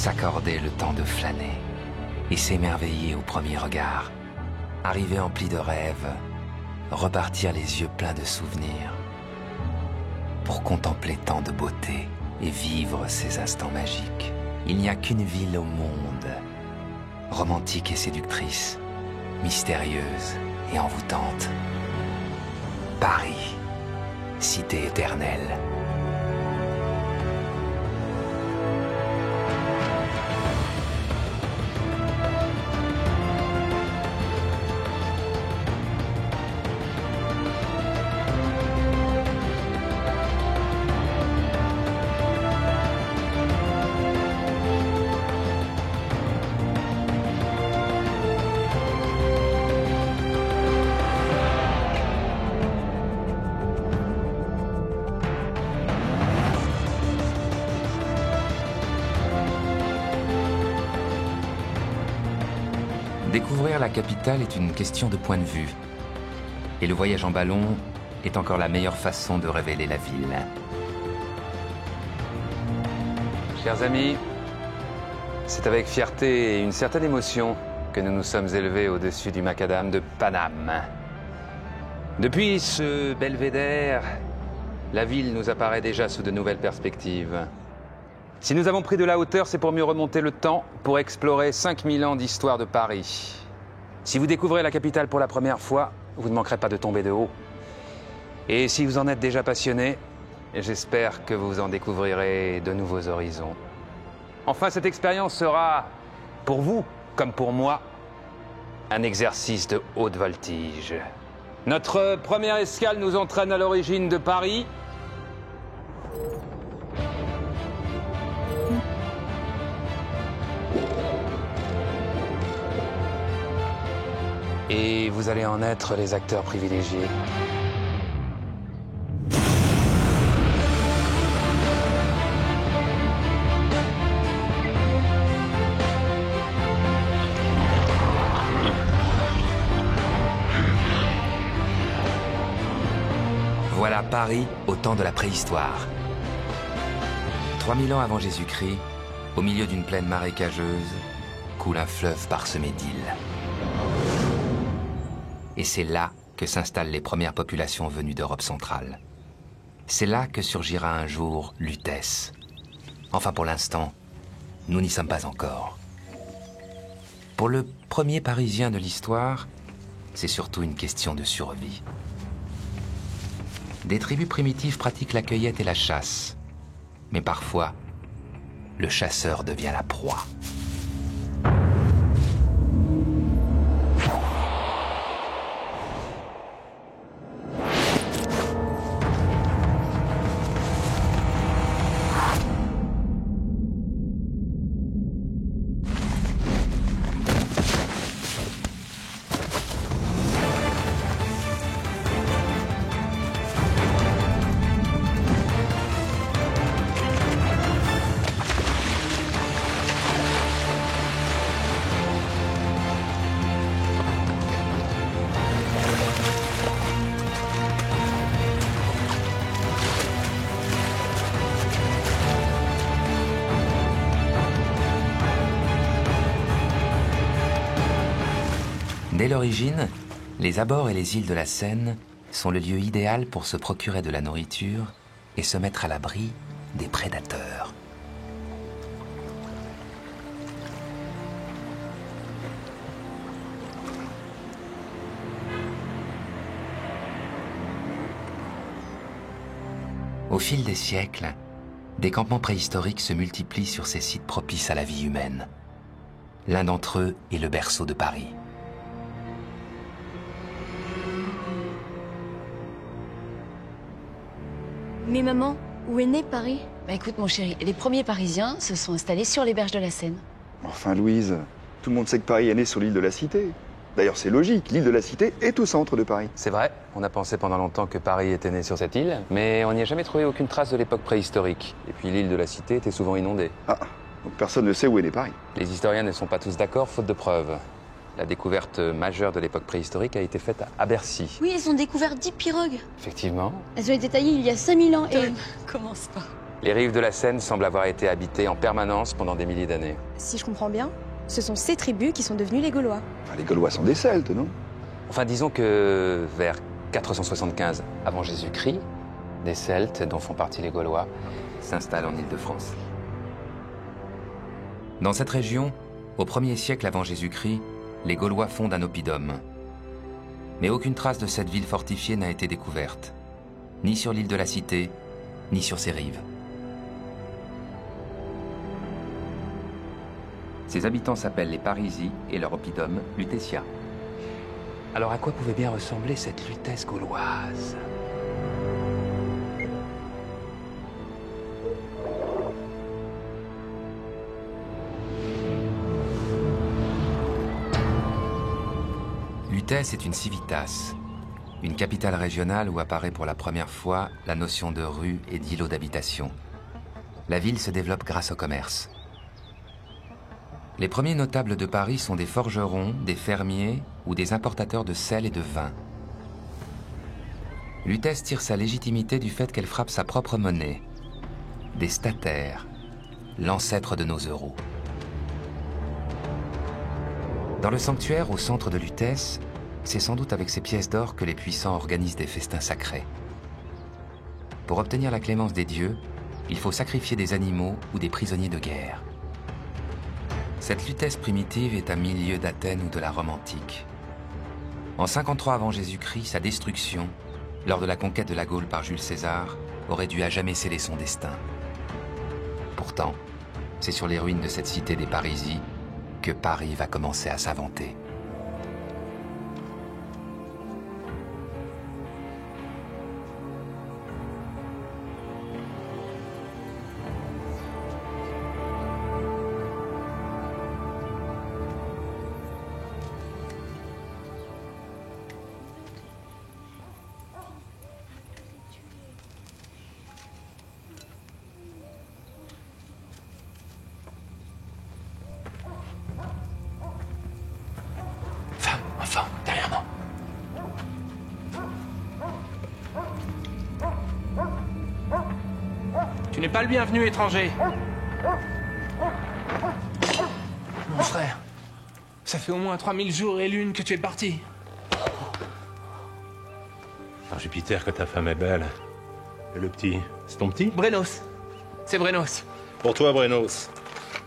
s'accorder le temps de flâner et s'émerveiller au premier regard, arriver empli de rêves, repartir les yeux pleins de souvenirs, pour contempler tant de beauté et vivre ces instants magiques. Il n'y a qu'une ville au monde, romantique et séductrice, mystérieuse et envoûtante. Paris, cité éternelle. Découvrir la capitale est une question de point de vue. Et le voyage en ballon est encore la meilleure façon de révéler la ville. Chers amis, c'est avec fierté et une certaine émotion que nous nous sommes élevés au-dessus du macadam de Paname. Depuis ce belvédère, la ville nous apparaît déjà sous de nouvelles perspectives. Si nous avons pris de la hauteur, c'est pour mieux remonter le temps, pour explorer 5000 ans d'histoire de Paris. Si vous découvrez la capitale pour la première fois, vous ne manquerez pas de tomber de haut. Et si vous en êtes déjà passionné, j'espère que vous en découvrirez de nouveaux horizons. Enfin, cette expérience sera, pour vous comme pour moi, un exercice de haute voltige. Notre première escale nous entraîne à l'origine de Paris. Et vous allez en être les acteurs privilégiés. Voilà Paris au temps de la préhistoire. 3000 ans avant Jésus-Christ, au milieu d'une plaine marécageuse, coule un fleuve parsemé d'îles. Et c'est là que s'installent les premières populations venues d'Europe centrale. C'est là que surgira un jour Lutèce. Enfin, pour l'instant, nous n'y sommes pas encore. Pour le premier Parisien de l'histoire, c'est surtout une question de survie. Des tribus primitives pratiquent la cueillette et la chasse. Mais parfois, le chasseur devient la proie. Dès l'origine, les abords et les îles de la Seine sont le lieu idéal pour se procurer de la nourriture et se mettre à l'abri des prédateurs. Au fil des siècles, des campements préhistoriques se multiplient sur ces sites propices à la vie humaine. L'un d'entre eux est le berceau de Paris. Mais maman, où est né Paris? Bah écoute mon chéri, les premiers Parisiens se sont installés sur les berges de la Seine. Enfin Louise, tout le monde sait que Paris est né sur l'île de la Cité. D'ailleurs c'est logique, l'île de la Cité est au centre de Paris. C'est vrai, on a pensé pendant longtemps que Paris était né sur cette île, mais on n'y a jamais trouvé aucune trace de l'époque préhistorique. Et puis l'île de la Cité était souvent inondée. Ah, donc personne ne sait où est né Paris. Les historiens ne sont pas tous d'accord, faute de preuves. La découverte majeure de l'époque préhistorique a été faite à Bercy. Oui, ils ont découvert 10 pirogues. Effectivement. Elles ont été taillées il y a 5000 ans et... Commence pas. Les rives de la Seine semblent avoir été habitées en permanence pendant des milliers d'années. Si je comprends bien, ce sont ces tribus qui sont devenus les Gaulois. Ah, les Gaulois sont des Celtes, non? Enfin, disons que vers 475 avant Jésus-Christ, des Celtes, dont font partie les Gaulois, s'installent en Île-de-France. Dans cette région, au 1er siècle avant Jésus-Christ, les Gaulois fondent un oppidum. Mais aucune trace de cette ville fortifiée n'a été découverte, ni sur l'île de la Cité, ni sur ses rives. Ses habitants s'appellent les Parisis et leur oppidum Lutetia. Alors à quoi pouvait bien ressembler cette Lutèce gauloise? Lutèce est une civitas, une capitale régionale où apparaît pour la première fois la notion de rue et d'îlot d'habitation. La ville se développe grâce au commerce. Les premiers notables de Paris sont des forgerons, des fermiers ou des importateurs de sel et de vin. Lutèce tire sa légitimité du fait qu'elle frappe sa propre monnaie, des statères, l'ancêtre de nos euros. Dans le sanctuaire au centre de Lutèce, c'est sans doute avec ces pièces d'or que les puissants organisent des festins sacrés. Pour obtenir la clémence des dieux, il faut sacrifier des animaux ou des prisonniers de guerre. Cette Lutèce primitive est à milieu d'Athènes ou de la Rome antique. En 53 avant Jésus-Christ, sa destruction, lors de la conquête de la Gaule par Jules César, aurait dû à jamais sceller son destin. Pourtant, c'est sur les ruines de cette cité des Parisis que Paris va commencer à s'inventer. Enfin, derrière moi. Tu n'es pas le bienvenu, étranger. Mon frère, ça fait au moins 3000 jours et lune que tu es parti. Par Jupiter, que ta femme est belle. Et le petit, c'est ton petit? Brenos. C'est Brenos. Pour toi, Brenos,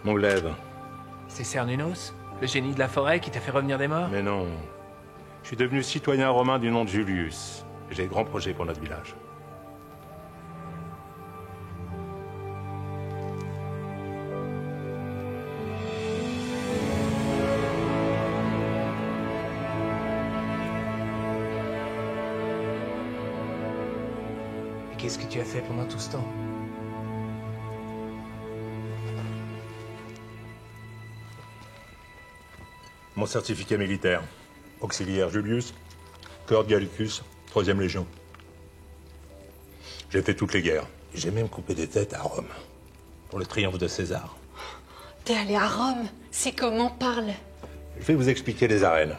mon glaive. C'est Cernunnos, le génie de la forêt qui t'a fait revenir des morts? Mais non. Je suis devenu citoyen romain du nom de Julius. J'ai de grands projets pour notre village. Et qu'est-ce que tu as fait pendant tout ce temps? Mon certificat militaire. Auxiliaire Julius, corps de Gallicus, 3e Légion. J'ai fait toutes les guerres. J'ai même coupé des têtes à Rome, pour le triomphe de César. T'es allé à Rome? C'est comment? Parle. Je vais vous expliquer les arènes.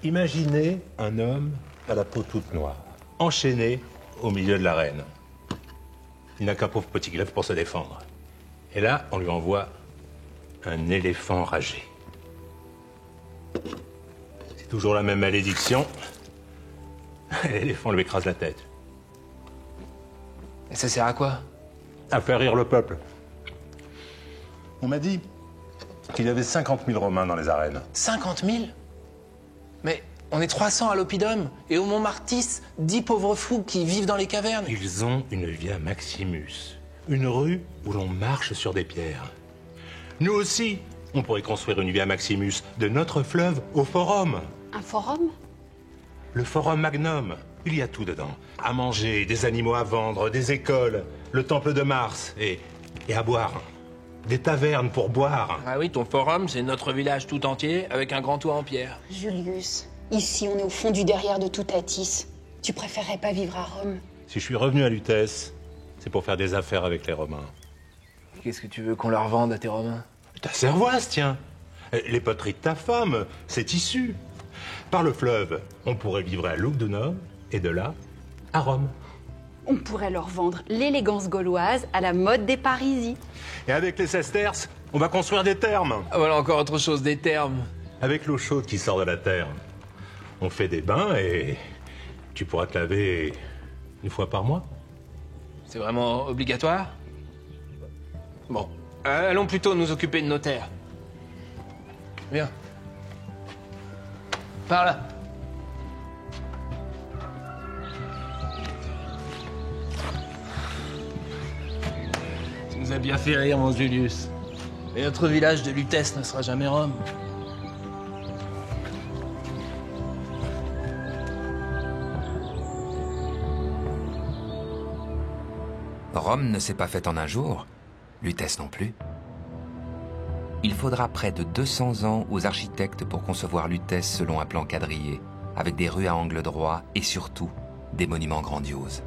Imaginez un homme à la peau toute noire, enchaîné au milieu de l'arène. Il n'a qu'un pauvre petit glaive pour se défendre. Et là, on lui envoie un éléphant enragé. C'est toujours la même malédiction. L'éléphant lui écrase la tête. Et ça sert à quoi? À faire rire le peuple. On m'a dit qu'il y avait 50 000 Romains dans les arènes. 50 000? Mais on est 300 à l'Oppidum, et au Mont Martis, 10 pauvres fous qui vivent dans les cavernes. Ils ont une Via Maximus, une rue où l'on marche sur des pierres. Nous aussi, on pourrait construire une Via Maximus de notre fleuve au Forum. Un forum? Le Forum Magnum, il y a tout dedans. À manger, des animaux à vendre, des écoles, le temple de Mars et à boire. Des tavernes pour boire. Ah oui, ton forum, c'est notre village tout entier, avec un grand toit en pierre. Julius, ici on est au fond du derrière de Toutatis. Tu préférerais pas vivre à Rome? Si je suis revenu à Lutèce, c'est pour faire des affaires avec les Romains. Qu'est-ce que tu veux qu'on leur vende à tes Romains? Ta cervoise, tiens. Les poteries de ta femme, c'est issu. Par le fleuve, on pourrait vivre à Lugdunum et de là, à Rome. On pourrait leur vendre l'élégance gauloise à la mode des Parisis. Et avec les sesterces, on va construire des thermes. Ah, voilà encore autre chose, des termes. Avec l'eau chaude qui sort de la terre, on fait des bains et tu pourras te laver une fois par mois. C'est vraiment obligatoire? Bon, allons plutôt nous occuper de nos terres. Viens. Par là. Tu nous as bien fait rire, mon Julius. Et notre village de Lutèce ne sera jamais Rome. Rome ne s'est pas faite en un jour, Lutèce non plus. Il faudra près de 200 ans aux architectes pour concevoir Lutèce selon un plan quadrillé, avec des rues à angle droit et surtout des monuments grandioses.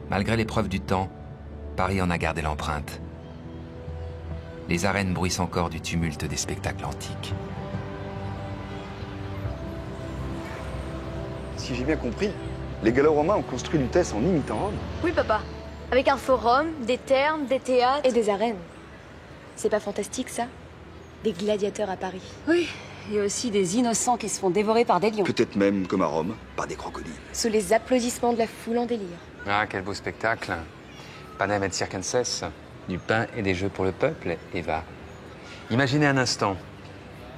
Malgré l'épreuve du temps, Paris en a gardé l'empreinte. Les arènes bruissent encore du tumulte des spectacles antiques. Si j'ai bien compris, les Gallo-Romains ont construit Lutèce en imitant Rome. Oui, papa. Avec un forum, des thermes, des théâtres. Et des arènes. C'est pas fantastique, ça? Des gladiateurs à Paris. Oui, et aussi des innocents qui se font dévorer par des lions. Peut-être même, comme à Rome, par des crocodiles. Sous les applaudissements de la foule en délire. Ah, quel beau spectacle. Panem et circenses, du pain et des jeux pour le peuple, Eva. Imaginez un instant.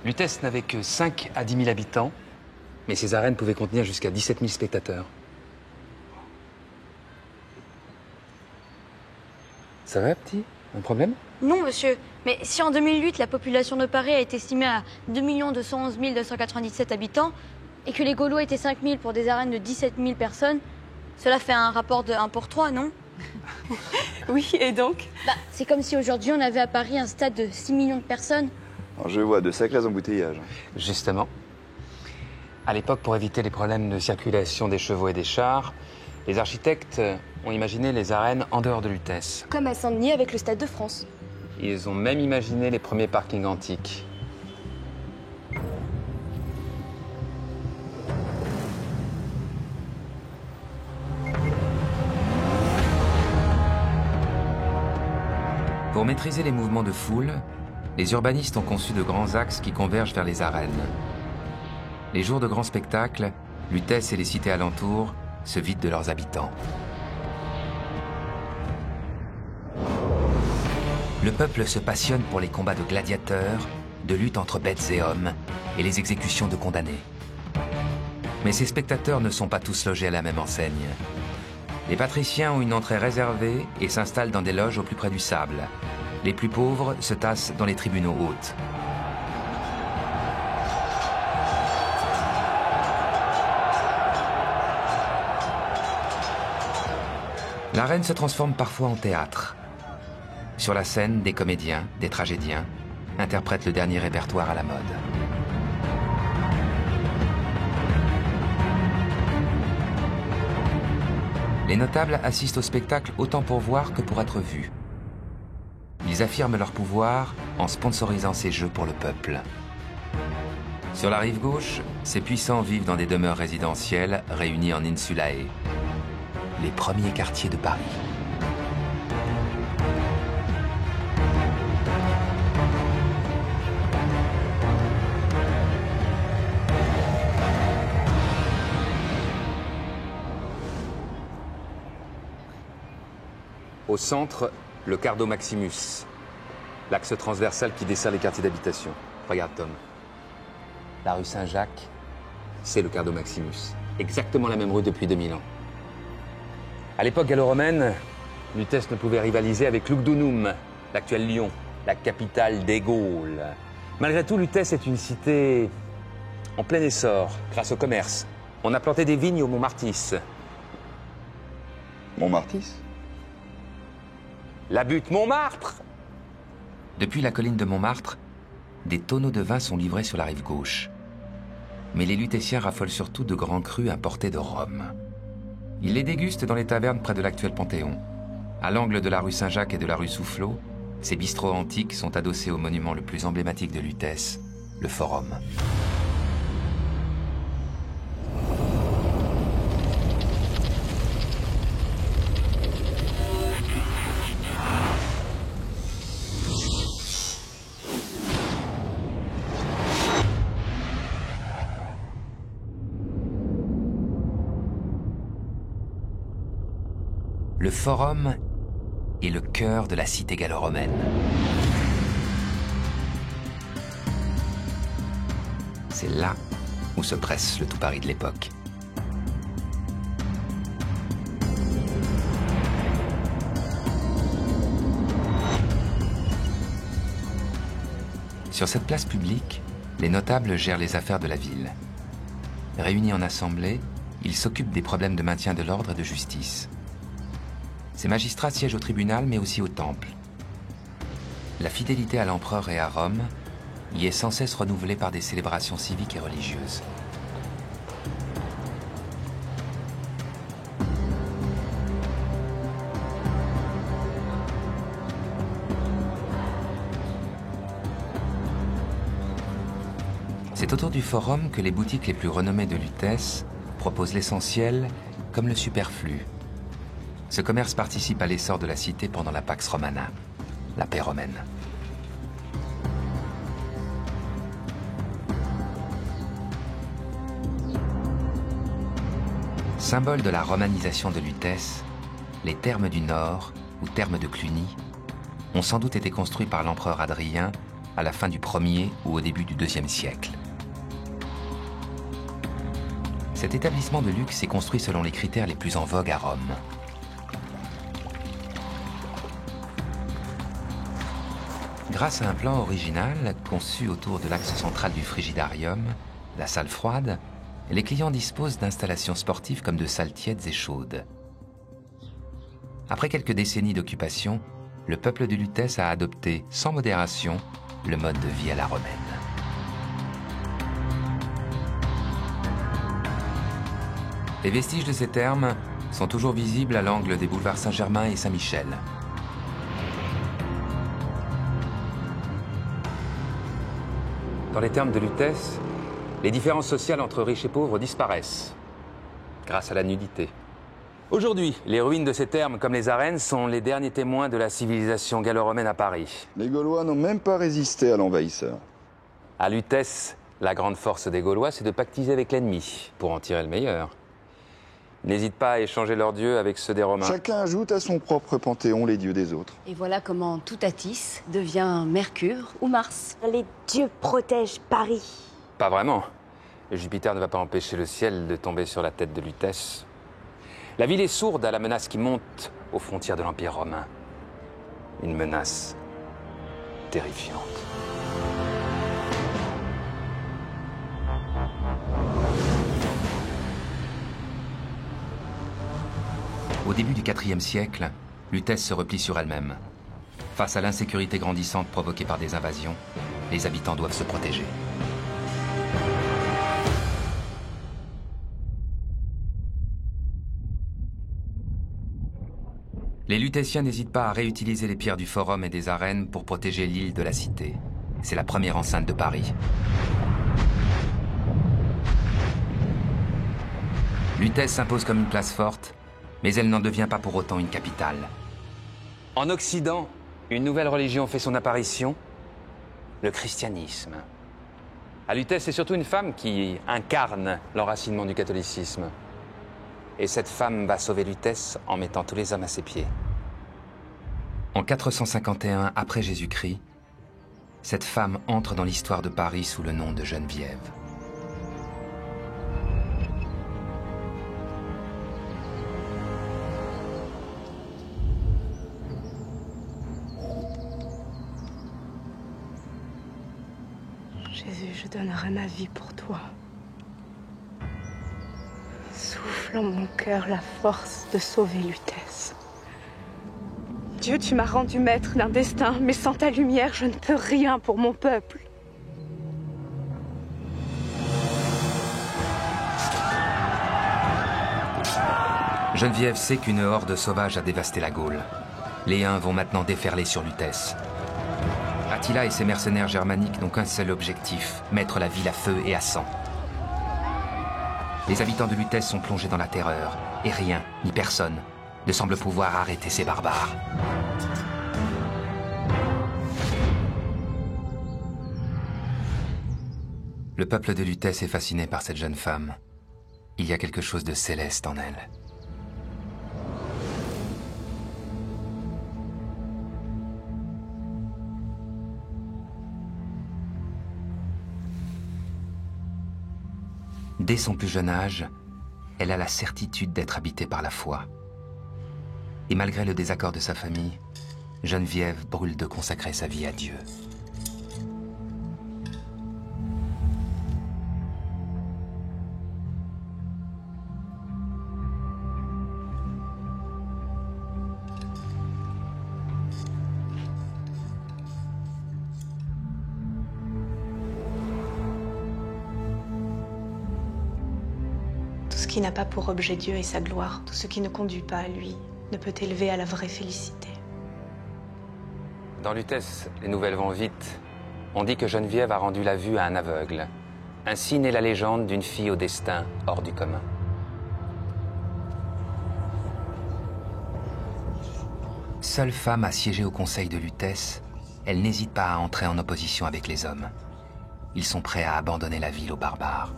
Lutèce n'avait que 5 à 10 000 habitants, mais ses arènes pouvaient contenir jusqu'à 17 000 spectateurs. Ça va, petit? Un problème? Non, monsieur. Mais si en 2008, la population de Paris a été estimée à 2 211 297 habitants et que les Gaulois étaient 5 000 pour des arènes de 17 000 personnes, cela fait un rapport de 1 pour 3, non? Oui, et donc? C'est comme si aujourd'hui on avait à Paris un stade de 6 millions de personnes. Alors, je vois de sacrés embouteillages. Justement. À l'époque, pour éviter les problèmes de circulation des chevaux et des chars, les architectes ont imaginé les arènes en dehors de Lutèce. Comme à Saint-Denis avec le Stade de France. Ils ont même imaginé les premiers parkings antiques. Pour maîtriser les mouvements de foule, les urbanistes ont conçu de grands axes qui convergent vers les arènes. Les jours de grands spectacles, Lutèce et les cités alentours se vident de leurs habitants. Le peuple se passionne pour les combats de gladiateurs, de lutte entre bêtes et hommes, et les exécutions de condamnés. Mais ces spectateurs ne sont pas tous logés à la même enseigne. Les patriciens ont une entrée réservée et s'installent dans des loges au plus près du sable. Les plus pauvres se tassent dans les tribunaux hautes. L'arène se transforme parfois en théâtre. Sur la scène, des comédiens, des tragédiens interprètent le dernier répertoire à la mode. Les notables assistent au spectacle autant pour voir que pour être vus. Ils affirment leur pouvoir en sponsorisant ces jeux pour le peuple. Sur la rive gauche, ces puissants vivent dans des demeures résidentielles réunies en insulae, les premiers quartiers de Paris. Au centre, le Cardo Maximus, l'axe transversal qui dessert les quartiers d'habitation. Regarde, Tom. La rue Saint-Jacques, c'est le Cardo Maximus. Exactement la même rue depuis 2000 ans. À l'époque gallo-romaine, Lutèce ne pouvait rivaliser avec Lugdunum, l'actuel Lyon, la capitale des Gaules. Malgré tout, Lutèce est une cité en plein essor, grâce au commerce. On a planté des vignes au Montmartis. Montmartis? La butte Montmartre! Depuis la colline de Montmartre, des tonneaux de vin sont livrés sur la rive gauche. Mais les Lutétiens raffolent surtout de grands crus importés de Rome. Ils les dégustent dans les tavernes près de l'actuel Panthéon. À l'angle de la rue Saint-Jacques et de la rue Soufflot, ces bistrots antiques sont adossés au monument le plus emblématique de Lutèce, le Forum. Le forum est le cœur de la cité gallo-romaine. C'est là où se presse le tout Paris de l'époque. Sur cette place publique, les notables gèrent les affaires de la ville. Réunis en assemblée, ils s'occupent des problèmes de maintien de l'ordre et de justice. Ces magistrats siègent au tribunal, mais aussi au temple. La fidélité à l'empereur et à Rome y est sans cesse renouvelée par des célébrations civiques et religieuses. C'est autour du forum que les boutiques les plus renommées de Lutèce proposent l'essentiel comme le superflu. Ce commerce participe à l'essor de la cité pendant la Pax Romana, la paix romaine. Symbole de la romanisation de Lutèce, les thermes du Nord, ou thermes de Cluny, ont sans doute été construits par l'empereur Hadrien à la fin du 1er ou au début du 2e siècle. Cet établissement de luxe est construit selon les critères les plus en vogue à Rome. Grâce à un plan original conçu autour de l'axe central du frigidarium, la salle froide, les clients disposent d'installations sportives comme de salles tièdes et chaudes. Après quelques décennies d'occupation, le peuple de Lutèce a adopté, sans modération, le mode de vie à la romaine. Les vestiges de ces thermes sont toujours visibles à l'angle des boulevards Saint-Germain et Saint-Michel. Dans les thermes de Lutèce, les différences sociales entre riches et pauvres disparaissent, grâce à la nudité. Aujourd'hui, les ruines de ces thermes, comme les arènes, sont les derniers témoins de la civilisation gallo-romaine à Paris. Les Gaulois n'ont même pas résisté à l'envahisseur. À Lutèce, la grande force des Gaulois, c'est de pactiser avec l'ennemi, pour en tirer le meilleur. N'hésitent pas à échanger leurs dieux avec ceux des Romains. Chacun ajoute à son propre panthéon les dieux des autres. Et voilà comment tout Atis devient Mercure ou Mars. Les dieux protègent Paris. Pas vraiment. Jupiter ne va pas empêcher le ciel de tomber sur la tête de Lutèce. La ville est sourde à la menace qui monte aux frontières de l'Empire romain. Une menace terrifiante. Au début du IVe siècle, Lutèce se replie sur elle-même. Face à l'insécurité grandissante provoquée par des invasions, les habitants doivent se protéger. Les Lutéciens n'hésitent pas à réutiliser les pierres du forum et des arènes pour protéger l'île de la Cité. C'est la première enceinte de Paris. Lutèce s'impose comme une place forte, mais elle n'en devient pas pour autant une capitale. En Occident, une nouvelle religion fait son apparition, le christianisme. À Lutèce, c'est surtout une femme qui incarne l'enracinement du catholicisme. Et cette femme va sauver Lutèce en mettant tous les hommes à ses pieds. En 451 après Jésus-Christ, cette femme entre dans l'histoire de Paris sous le nom de Geneviève. Jésus, je donnerai ma vie pour toi. Souffle en mon cœur la force de sauver Lutèce. Dieu, tu m'as rendu maître d'un destin, mais sans ta lumière, je ne peux rien pour mon peuple. Geneviève sait qu'une horde sauvage a dévasté la Gaule. Les Huns vont maintenant déferler sur Lutèce. Attila et ses mercenaires germaniques n'ont qu'un seul objectif, mettre la ville à feu et à sang. Les habitants de Lutèce sont plongés dans la terreur, et rien, ni personne, ne semble pouvoir arrêter ces barbares. Le peuple de Lutèce est fasciné par cette jeune femme. Il y a quelque chose de céleste en elle. Dès son plus jeune âge, elle a la certitude d'être habitée par la foi. Et malgré le désaccord de sa famille, Geneviève brûle de consacrer sa vie à Dieu. Tout ce qui n'a pas pour objet Dieu et sa gloire, tout ce qui ne conduit pas à lui, ne peut élever à la vraie félicité. Dans Lutèce, les nouvelles vont vite. On dit que Geneviève a rendu la vue à un aveugle. Ainsi naît la légende d'une fille au destin hors du commun. Seule femme à siéger au conseil de Lutèce, elle n'hésite pas à entrer en opposition avec les hommes. Ils sont prêts à abandonner la ville aux barbares.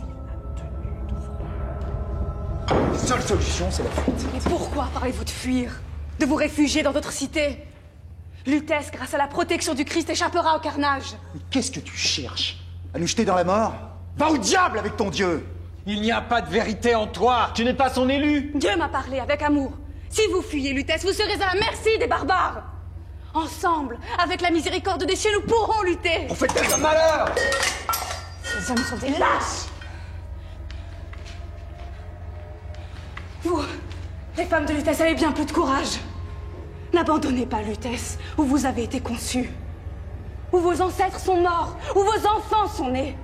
La seule solution, c'est la fuite. Mais pourquoi parlez-vous de fuir? De vous réfugier dans votre cité? Lutèce, grâce à la protection du Christ, échappera au carnage. Mais qu'est-ce que tu cherches? À nous jeter dans la mort? Va au diable avec ton Dieu! Il n'y a pas de vérité en toi. Tu n'es pas son élu. Dieu m'a parlé avec amour. Si vous fuyez Lutèce, vous serez à la merci des barbares. Ensemble, avec la miséricorde des cieux, nous pourrons lutter. On fait tellement malheur! Ces hommes sont des lâches. Vous, les femmes de Lutèce, avez bien peu de courage. N'abandonnez pas Lutèce, où vous avez été conçus, où vos ancêtres sont morts, où vos enfants sont nés.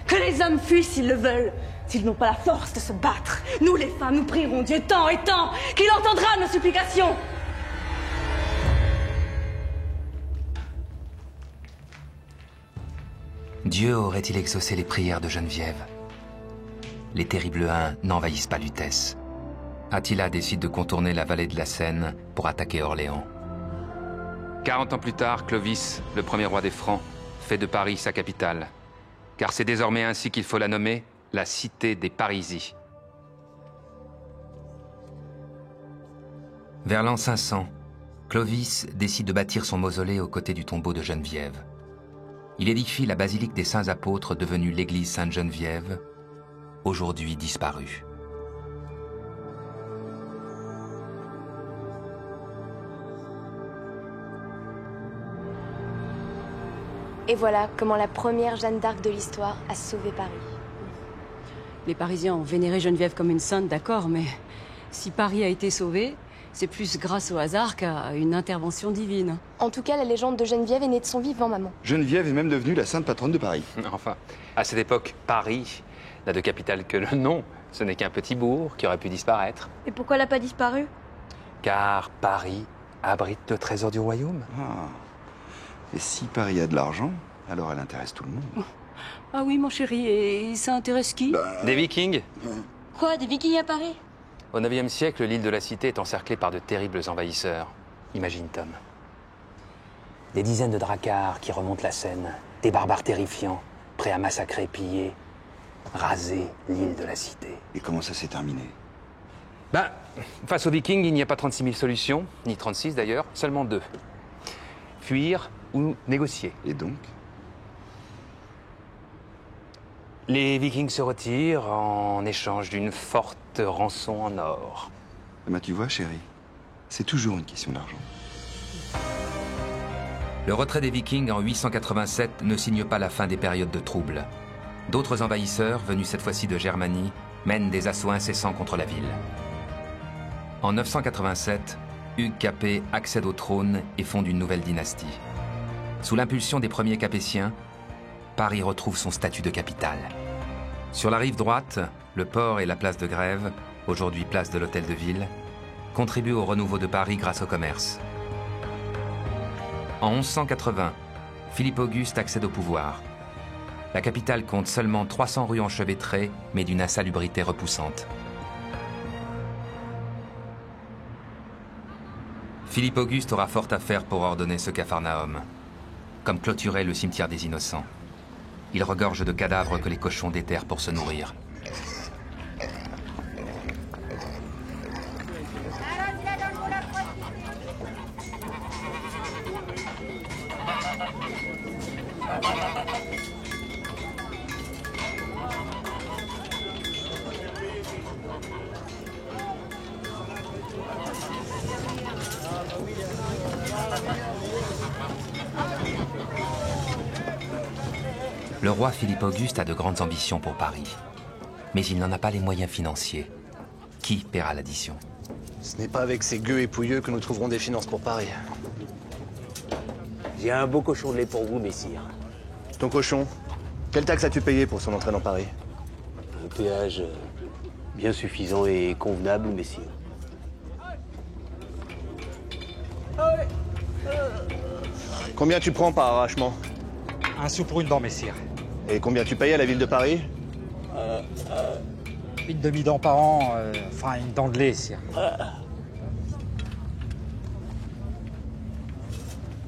Que les hommes fuient s'ils le veulent, s'ils n'ont pas la force de se battre. Nous, les femmes, nous prierons Dieu tant et tant qu'il entendra nos supplications. Dieu aurait-il exaucé les prières de Geneviève? Les terribles Huns n'envahissent pas Lutèce. Attila décide de contourner la vallée de la Seine pour attaquer Orléans. 40 ans plus tard, Clovis, le premier roi des Francs, fait de Paris sa capitale. Car c'est désormais ainsi qu'il faut la nommer, la cité des Parisis. Vers l'an 500, Clovis décide de bâtir son mausolée aux côtés du tombeau de Geneviève. Il édifie la basilique des Saints Apôtres, devenue l'église Sainte-Geneviève, aujourd'hui disparue. Et voilà comment la première Jeanne d'Arc de l'histoire a sauvé Paris. Les Parisiens ont vénéré Geneviève comme une sainte, d'accord, mais si Paris a été sauvé, c'est plus grâce au hasard qu'à une intervention divine. En tout cas, la légende de Geneviève est née de son vivant, maman. Geneviève est même devenue la sainte patronne de Paris. Enfin, à cette époque, Paris n'a de capitale que le nom. Ce n'est qu'un petit bourg qui aurait pu disparaître. Et pourquoi elle n'a pas disparu? Car Paris abrite le trésor du royaume. Ah. Et si Paris a de l'argent, alors elle intéresse tout le monde. Ah oui, mon chéri, et ça intéresse qui? Des Vikings. Quoi, des Vikings à Paris? Au IXe siècle, l'île de la Cité est encerclée par de terribles envahisseurs. Imagine, Tom. Des dizaines de dracars qui remontent la Seine, des barbares terrifiants, prêts à massacrer, piller, raser l'île de la Cité. Et comment ça s'est terminé? Face aux Vikings, il n'y a pas 36 000 solutions, ni 36 d'ailleurs, seulement 2. Fuir ou négocier. Et donc? Les Vikings se retirent en échange d'une forte rançon en or. Eh ben, tu vois, chérie, c'est toujours une question d'argent. Le retrait des Vikings en 887 ne signe pas la fin des périodes de troubles. D'autres envahisseurs, venus cette fois-ci de Germanie, mènent des assauts incessants contre la ville. En 987, Hugues Capet accède au trône et fonde une nouvelle dynastie. Sous l'impulsion des premiers Capétiens, Paris retrouve son statut de capitale. Sur la rive droite, le port et la place de Grève, aujourd'hui place de l'Hôtel de Ville, contribuent au renouveau de Paris grâce au commerce. En 1180, Philippe Auguste accède au pouvoir. La capitale compte seulement 300 rues enchevêtrées, mais d'une insalubrité repoussante. Philippe Auguste aura fort à faire pour ordonner ce Capharnaüm, comme clôturer le cimetière des Innocents. Il regorge de cadavres que les cochons déterrent pour se nourrir. Le roi Philippe Auguste a de grandes ambitions pour Paris. Mais il n'en a pas les moyens financiers. Qui paiera l'addition? Ce n'est pas avec ces gueux et pouilleux que nous trouverons des finances pour Paris. J'ai un beau cochon de lait pour vous, messire. Ton cochon, quelle taxe as-tu payé pour son entrée dans Paris? Un péage bien suffisant et convenable, messire. Combien tu prends par arrachement? Un sou pour une dent, messire. Et combien tu payes à la ville de Paris? Une demi-dent par an, enfin une dent de lait, sire.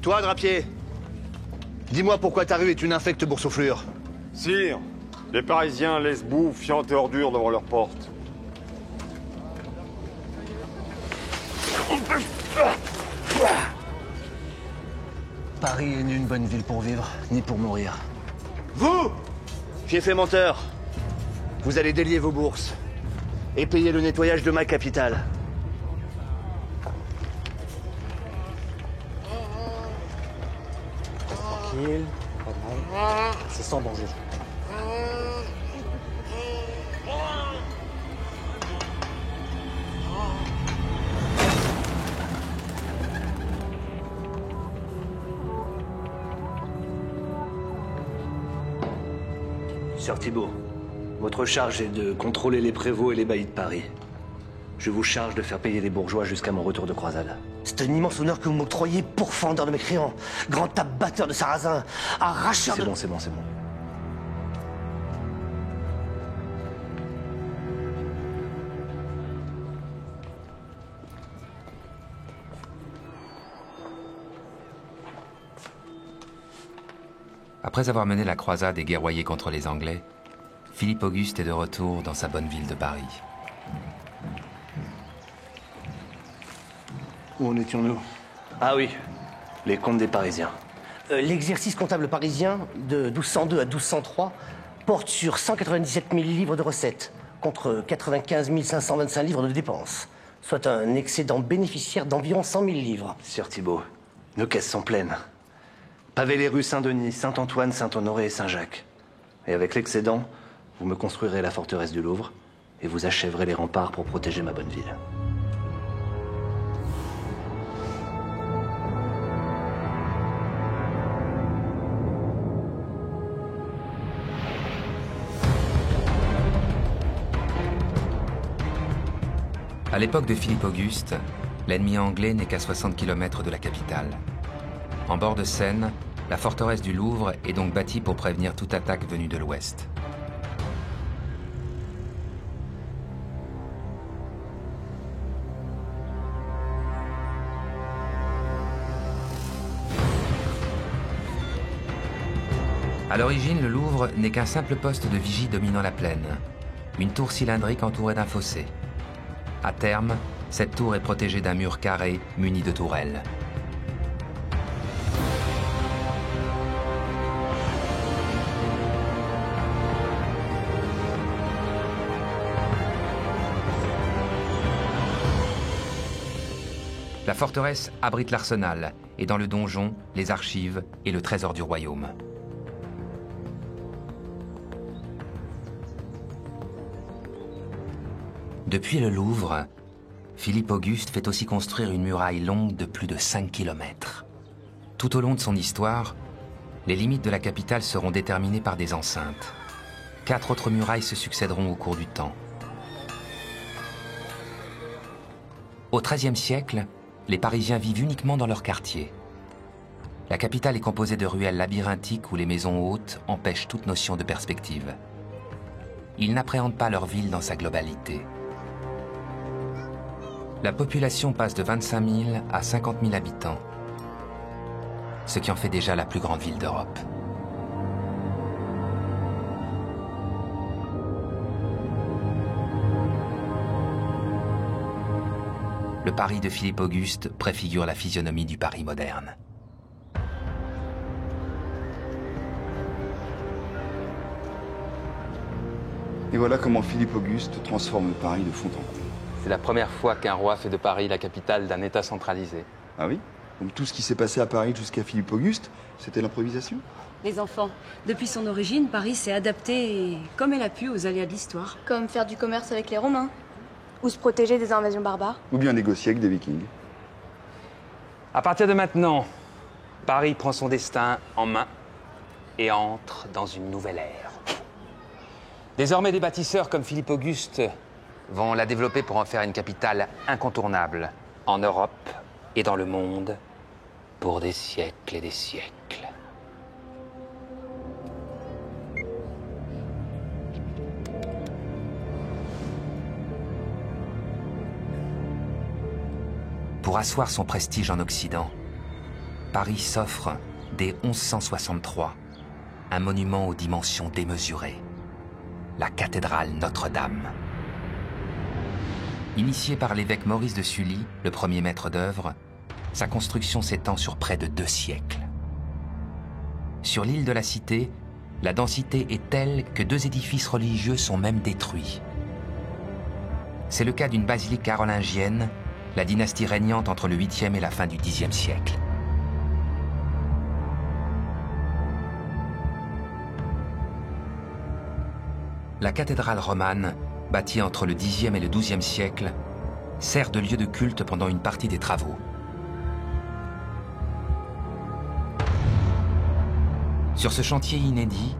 Toi, drapier, dis-moi pourquoi ta rue est une infecte boursouflure. Sire, les Parisiens laissent boue, fientes et ordures devant leurs portes. Paris est ni une bonne ville pour vivre, ni pour mourir. Vous, fiefs menteurs, vous allez délier vos bourses et payer le nettoyage de ma capitale. Tranquille, pas de mal. C'est sans danger. Sœur Thibault, votre charge est de contrôler les prévôts et les baillis de Paris. Je vous charge de faire payer les bourgeois jusqu'à mon retour de croisade. C'est un immense honneur que vous m'octroyez, pourfendeur de mes créants, grand abatteur de sarrasins, arracheur de... C'est bon. Après avoir mené la croisade et guerroyé contre les Anglais, Philippe Auguste est de retour dans sa bonne ville de Paris. Où en étions-nous? Ah oui, les comptes des Parisiens. L'exercice comptable parisien, de 1202 à 1203, porte sur 197 000 livres de recettes, contre 95 525 livres de dépenses, soit un excédent bénéficiaire d'environ 100 000 livres. Sœur Thibault, nos caisses sont pleines. Pavez les rues Saint-Denis, Saint-Antoine, Saint-Honoré et Saint-Jacques. Et avec l'excédent, vous me construirez la forteresse du Louvre et vous achèverez les remparts pour protéger ma bonne ville. À l'époque de Philippe Auguste, l'ennemi anglais n'est qu'à 60 km de la capitale. En bord de Seine, la forteresse du Louvre est donc bâtie pour prévenir toute attaque venue de l'ouest. À l'origine, le Louvre n'est qu'un simple poste de vigie dominant la plaine, une tour cylindrique entourée d'un fossé. À terme, cette tour est protégée d'un mur carré muni de tourelles. La forteresse abrite l'arsenal et dans le donjon, les archives et le trésor du royaume. Depuis le Louvre, Philippe Auguste fait aussi construire une muraille longue de plus de 5 km. Tout au long de son histoire, les limites de la capitale seront déterminées par des enceintes. 4 autres murailles se succéderont au cours du temps. Au XIIIe siècle, les Parisiens vivent uniquement dans leur quartier. La capitale est composée de ruelles labyrinthiques où les maisons hautes empêchent toute notion de perspective. Ils n'appréhendent pas leur ville dans sa globalité. La population passe de 25 000 à 50 000 habitants, ce qui en fait déjà la plus grande ville d'Europe. Le Paris de Philippe Auguste préfigure la physionomie du Paris moderne. Et voilà comment Philippe Auguste transforme Paris de fond en comble. C'est la première fois qu'un roi fait de Paris la capitale d'un État centralisé. Ah oui? Donc tout ce qui s'est passé à Paris jusqu'à Philippe Auguste, c'était l'improvisation? les enfants. Depuis son origine, Paris s'est adapté comme elle a pu aux aléas de l'histoire. Comme faire du commerce avec les Romains. Ou se protéger des invasions barbares. Ou bien négocier avec des Vikings. À partir de maintenant, Paris prend son destin en main et entre dans une nouvelle ère. Désormais, des bâtisseurs comme Philippe Auguste vont la développer pour en faire une capitale incontournable en Europe et dans le monde pour des siècles et des siècles. Pour asseoir son prestige en Occident, Paris s'offre, dès 1163, un monument aux dimensions démesurées, la cathédrale Notre-Dame. Initiée par l'évêque Maurice de Sully, le premier maître d'œuvre, sa construction s'étend sur près de 2 siècles. Sur l'île de la Cité, la densité est telle que 2 édifices religieux sont même détruits. C'est le cas d'une basilique carolingienne, la dynastie régnante entre le 8e et la fin du 10e siècle. La cathédrale romane, bâtie entre le 10e et le 12e siècle, sert de lieu de culte pendant une partie des travaux. Sur ce chantier inédit,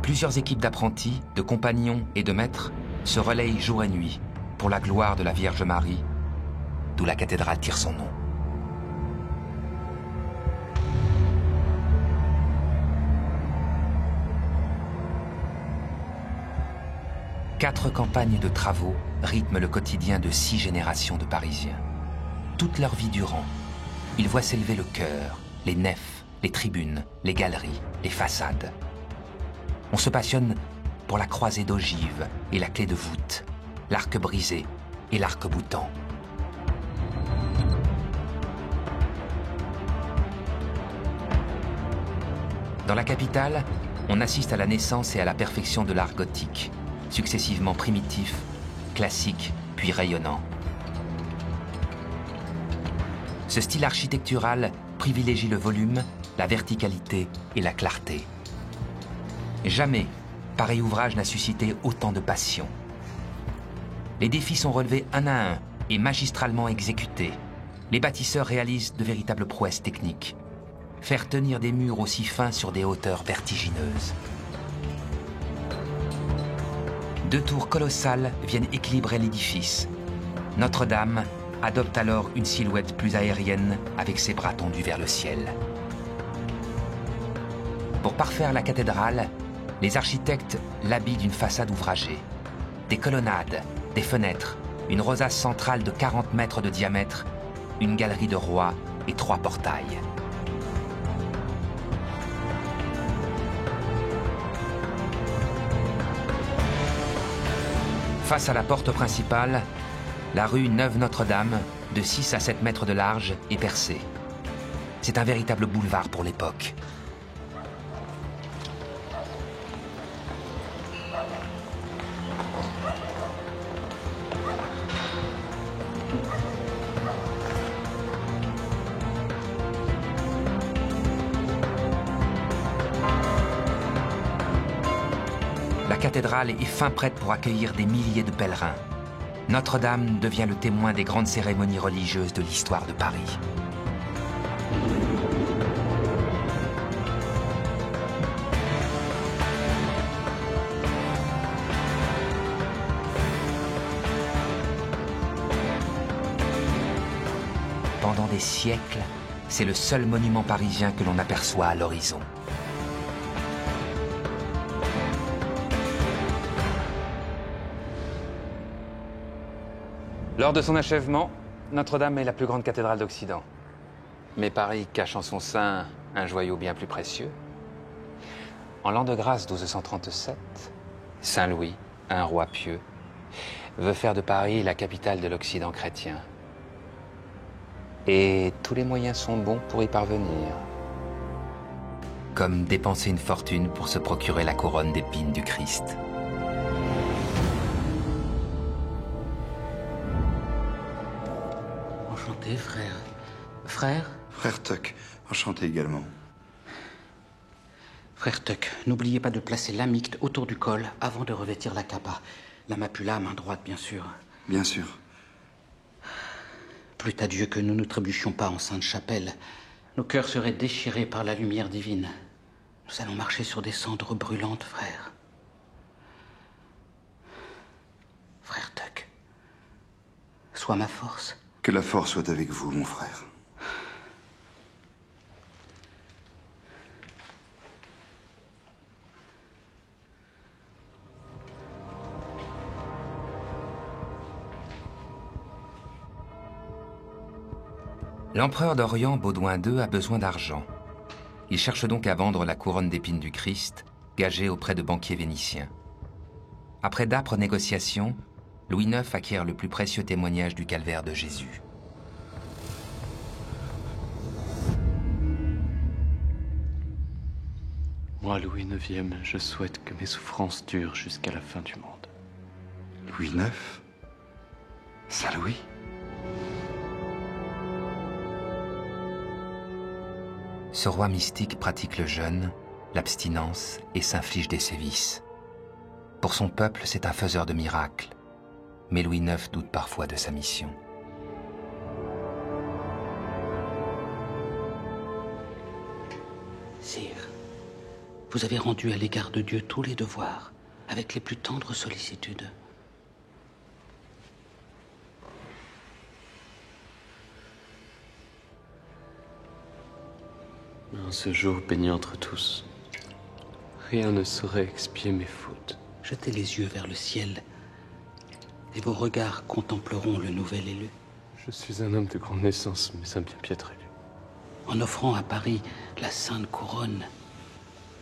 plusieurs équipes d'apprentis, de compagnons et de maîtres se relayent jour et nuit pour la gloire de la Vierge Marie, d'où la cathédrale tire son nom. Quatre campagnes de travaux rythment le quotidien de 6 générations de Parisiens. Toute leur vie durant, ils voient s'élever le chœur, les nefs, les tribunes, les galeries, les façades. On se passionne pour la croisée d'ogives et la clé de voûte, l'arc brisé et l'arc-boutant. Dans la capitale, on assiste à la naissance et à la perfection de l'art gothique, successivement primitif, classique, puis rayonnant. Ce style architectural privilégie le volume, la verticalité et la clarté. Jamais pareil ouvrage n'a suscité autant de passion. Les défis sont relevés un à un et magistralement exécutés. Les bâtisseurs réalisent de véritables prouesses techniques. Faire tenir des murs aussi fins sur des hauteurs vertigineuses. 2 tours colossales viennent équilibrer l'édifice. Notre-Dame adopte alors une silhouette plus aérienne avec ses bras tendus vers le ciel. Pour parfaire la cathédrale, les architectes l'habillent d'une façade ouvragée. Des colonnades, des fenêtres, une rosace centrale de 40 mètres de diamètre, une galerie de rois et 3 portails. Face à la porte principale, la rue Neuve-Notre-Dame, de 6 à 7 mètres de large, est percée. C'est un véritable boulevard pour l'époque. La cathédrale est fin prête pour accueillir des milliers de pèlerins. Notre-Dame devient le témoin des grandes cérémonies religieuses de l'histoire de Paris. Pendant des siècles, c'est le seul monument parisien que l'on aperçoit à l'horizon. Lors de son achèvement, Notre-Dame est la plus grande cathédrale d'Occident. Mais Paris cache en son sein un joyau bien plus précieux. En l'an de grâce 1237, Saint Louis, un roi pieux, veut faire de Paris la capitale de l'Occident chrétien. Et tous les moyens sont bons pour y parvenir. Comme dépenser une fortune pour se procurer la couronne d'épines du Christ. Enchanté, frère. Frère ? Frère Tuck, enchanté également. Frère Tuck, n'oubliez pas de placer l'amicte autour du col avant de revêtir la capa. La mapula, main droite, bien sûr. Bien sûr. Plût à Dieu que nous ne trébuchions pas en Sainte-Chapelle. Nos cœurs seraient déchirés par la lumière divine. Nous allons marcher sur des cendres brûlantes, frère. Frère Tuck, sois ma force. Que la force soit avec vous, mon frère. L'empereur d'Orient, Baudouin II, a besoin d'argent. Il cherche donc à vendre la couronne d'épines du Christ, gagée auprès de banquiers vénitiens. Après d'âpres négociations, Louis IX acquiert le plus précieux témoignage du calvaire de Jésus. Moi, Louis IX, je souhaite que mes souffrances durent jusqu'à la fin du monde. Louis IX? Saint-Louis? Ce roi mystique pratique le jeûne, l'abstinence et s'inflige des sévices. Pour son peuple, c'est un faiseur de miracles. Mais Louis IX doute parfois de sa mission. Sire, vous avez rendu à l'égard de Dieu tous les devoirs, avec les plus tendres sollicitudes. En ce jour béni entre tous, rien ne saurait expier mes fautes. Jetez les yeux vers le ciel, et vos regards contempleront le nouvel élu. Je suis un homme de grande naissance, mais un bien piètre élu. En offrant à Paris la Sainte Couronne,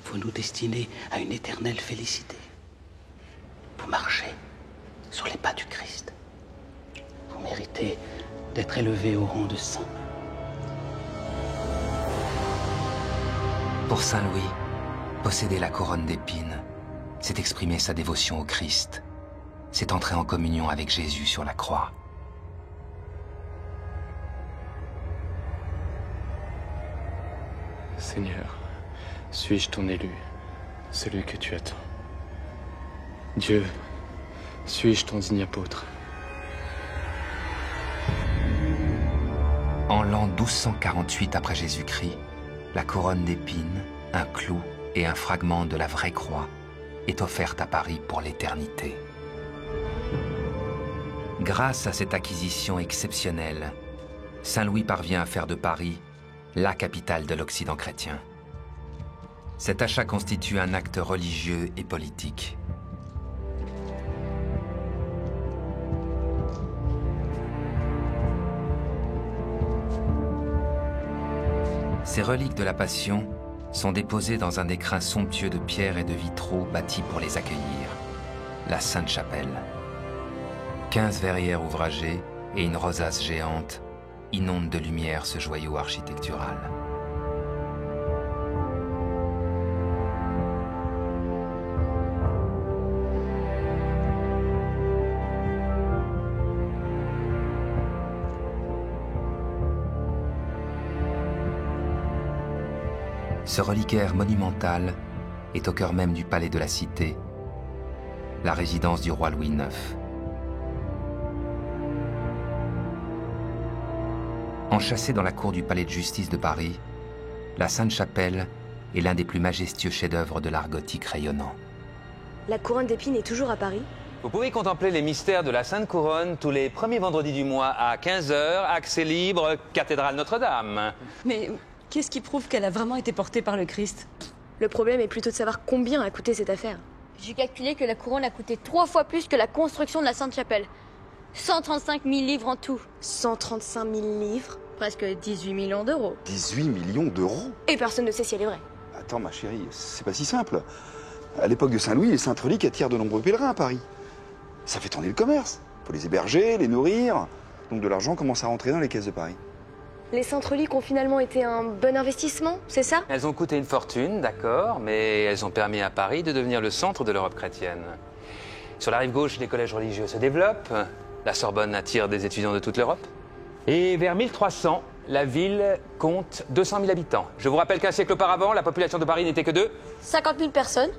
vous nous destinez à une éternelle félicité. Vous marchez sur les pas du Christ. Vous méritez d'être élevé au rang de saint. Pour Saint Louis, posséder la couronne d'épines, c'est exprimer sa dévotion au Christ. C'est entrer en communion avec Jésus sur la croix. Seigneur, suis-je ton élu, celui que tu attends? Dieu, suis-je ton digne apôtre? En l'an 1248 après Jésus-Christ, la couronne d'épines, un clou et un fragment de la vraie croix est offerte à Paris pour l'éternité. Grâce à cette acquisition exceptionnelle, Saint Louis parvient à faire de Paris la capitale de l'Occident chrétien. Cet achat constitue un acte religieux et politique. Ces reliques de la Passion sont déposées dans un écrin somptueux de pierres et de vitraux bâtis pour les accueillir, la Sainte-Chapelle. 15 verrières ouvragées et une rosace géante inondent de lumière ce joyau architectural. Ce reliquaire monumental est au cœur même du palais de la Cité, la résidence du roi Louis IX. Enchâssée dans la cour du palais de justice de Paris, la Sainte-Chapelle est l'un des plus majestueux chefs-d'œuvre de l'art gothique rayonnant. La couronne d'épines est toujours à Paris? Vous pouvez contempler les mystères de la Sainte Couronne tous les premiers vendredis du mois à 15h, accès libre, cathédrale Notre-Dame. Mais qu'est-ce qui prouve qu'elle a vraiment été portée par le Christ? Le problème est plutôt de savoir combien a coûté cette affaire. J'ai calculé que la couronne a coûté 3 fois plus que la construction de la Sainte-Chapelle. 135 000 livres en tout. 135 000 livres? Presque 18 millions d'euros. 18 millions d'euros? Et personne ne sait si elle est vraie. Attends, ma chérie, c'est pas si simple. À l'époque de Saint-Louis, les saintes reliques attirent de nombreux pèlerins à Paris. Ça fait tourner le commerce. Faut les héberger, les nourrir. Donc de l'argent commence à rentrer dans les caisses de Paris. Les saintes reliques ont finalement été un bon investissement, c'est ça? Elles ont coûté une fortune, d'accord, mais elles ont permis à Paris de devenir le centre de l'Europe chrétienne. Sur la rive gauche, les collèges religieux se développent. La Sorbonne attire des étudiants de toute l'Europe. Et vers 1300, La ville compte 200 000 habitants. Je vous rappelle qu'un siècle auparavant, la population de Paris n'était que de 50 000 personnes.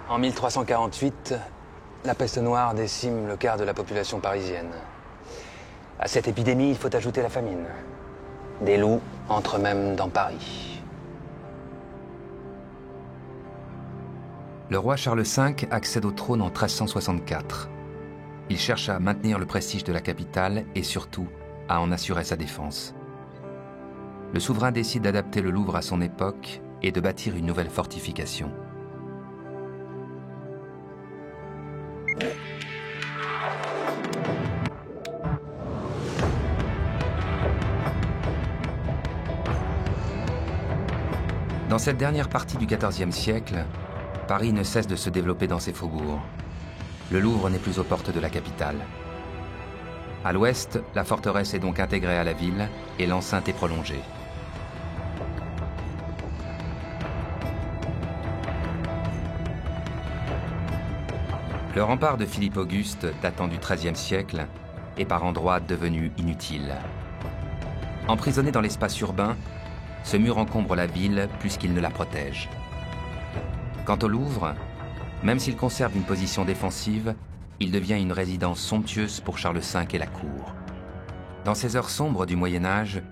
En 1348, la peste noire décime le quart de la population parisienne. À cette épidémie, il faut ajouter la famine. Des loups entrent même dans Paris. Le roi Charles V accède au trône en 1364. Il cherche à maintenir le prestige de la capitale et surtout à en assurer sa défense. Le souverain décide d'adapter le Louvre à son époque et de bâtir une nouvelle fortification. Dans cette dernière partie du XIVe siècle, Paris ne cesse de se développer dans ses faubourgs. Le Louvre n'est plus aux portes de la capitale. À l'ouest, la forteresse est donc intégrée à la ville et l'enceinte est prolongée. Le rempart de Philippe Auguste, datant du XIIIe siècle, est par endroits devenu inutile. Emprisonné dans l'espace urbain, ce mur encombre la ville plus qu'il ne la protège. Quant au Louvre, même s'il conserve une position défensive, il devient une résidence somptueuse pour Charles V et la cour. Dans ces heures sombres du Moyen-Âge,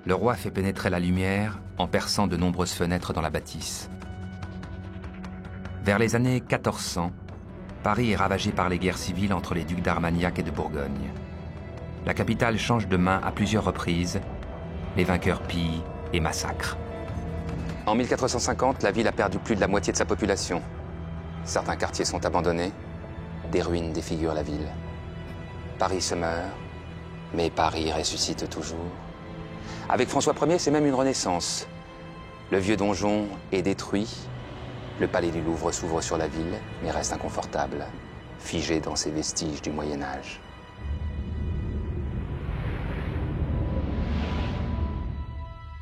le roi fait pénétrer la lumière en perçant de nombreuses fenêtres dans la bâtisse. Vers les années 1400, Paris est ravagé par les guerres civiles entre les ducs d'Armagnac et de Bourgogne. La capitale change de main à plusieurs reprises, les vainqueurs pillent et massacrent. En 1450, la ville a perdu plus de la moitié de sa population. Certains quartiers sont abandonnés, des ruines défigurent la ville. Paris se meurt, mais Paris ressuscite toujours. Avec François Ier, c'est même une renaissance. Le vieux donjon est détruit, le palais du Louvre s'ouvre sur la ville, mais reste inconfortable, figé dans ses vestiges du Moyen-Âge.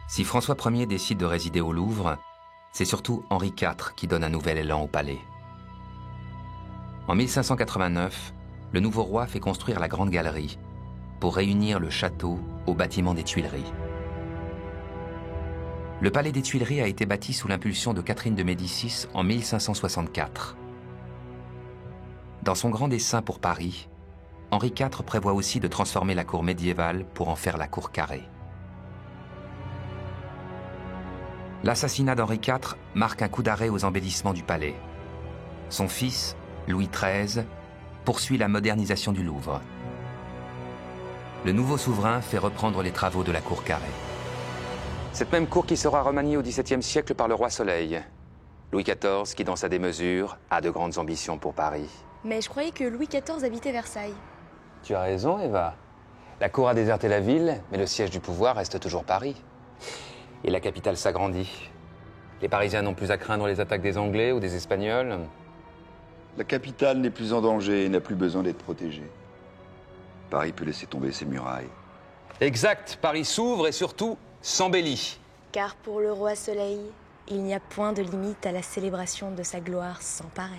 Si François Ier décide de résider au Louvre, c'est surtout Henri IV qui donne un nouvel élan au palais. En 1589, le nouveau roi fait construire la Grande Galerie pour réunir le château au bâtiment des Tuileries. Le palais des Tuileries a été bâti sous l'impulsion de Catherine de Médicis en 1564. Dans son grand dessein pour Paris, Henri IV prévoit aussi de transformer la cour médiévale pour en faire la cour carrée. L'assassinat d'Henri IV marque un coup d'arrêt aux embellissements du palais. Son fils, Louis XIII, poursuit la modernisation du Louvre. Le nouveau souverain fait reprendre les travaux de la cour carrée. Cette même cour qui sera remaniée au XVIIe siècle par le roi Soleil. Louis XIV, qui dans sa démesure, a de grandes ambitions pour Paris. Mais je croyais que Louis XIV habitait Versailles. Tu as raison, Eva. La cour a déserté la ville, mais le siège du pouvoir reste toujours Paris. Et la capitale s'agrandit. Les Parisiens n'ont plus à craindre les attaques des Anglais ou des Espagnols. La capitale n'est plus en danger et n'a plus besoin d'être protégée. Paris peut laisser tomber ses murailles. Exact, Paris s'ouvre et surtout s'embellit. Car pour le roi Soleil, il n'y a point de limite à la célébration de sa gloire sans pareil.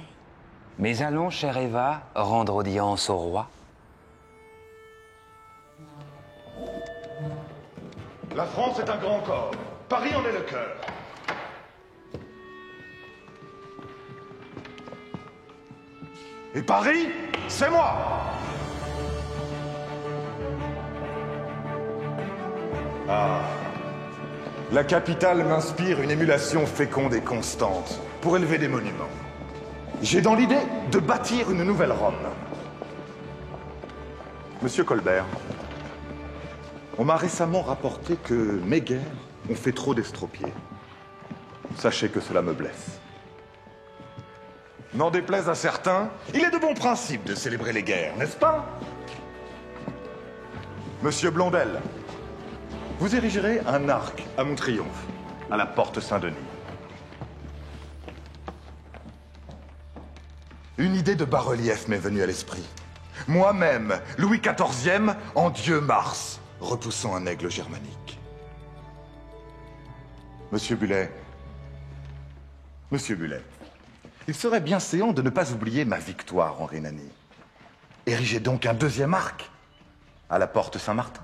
Mais allons, chère Eva, rendre audience au roi. La France est un grand corps. Paris en est le cœur. Et Paris, c'est moi! Ah. La capitale m'inspire une émulation féconde et constante pour élever des monuments. J'ai dans l'idée de bâtir une nouvelle Rome. Monsieur Colbert, on m'a récemment rapporté que mes guerres ont fait trop d'estropiés. Sachez que cela me blesse. N'en déplaise à certains, il est de bon principe de célébrer les guerres, n'est-ce pas? Monsieur Blondel, vous érigerez un arc à mon triomphe, à la porte Saint-Denis. Une idée de bas-relief m'est venue à l'esprit. Moi-même, Louis XIVe, en dieu Mars, repoussant un aigle germanique. Monsieur Bullet, Il serait bien séant de ne pas oublier ma victoire en Rhénanie. Érigez donc un deuxième arc à la porte Saint-Martin.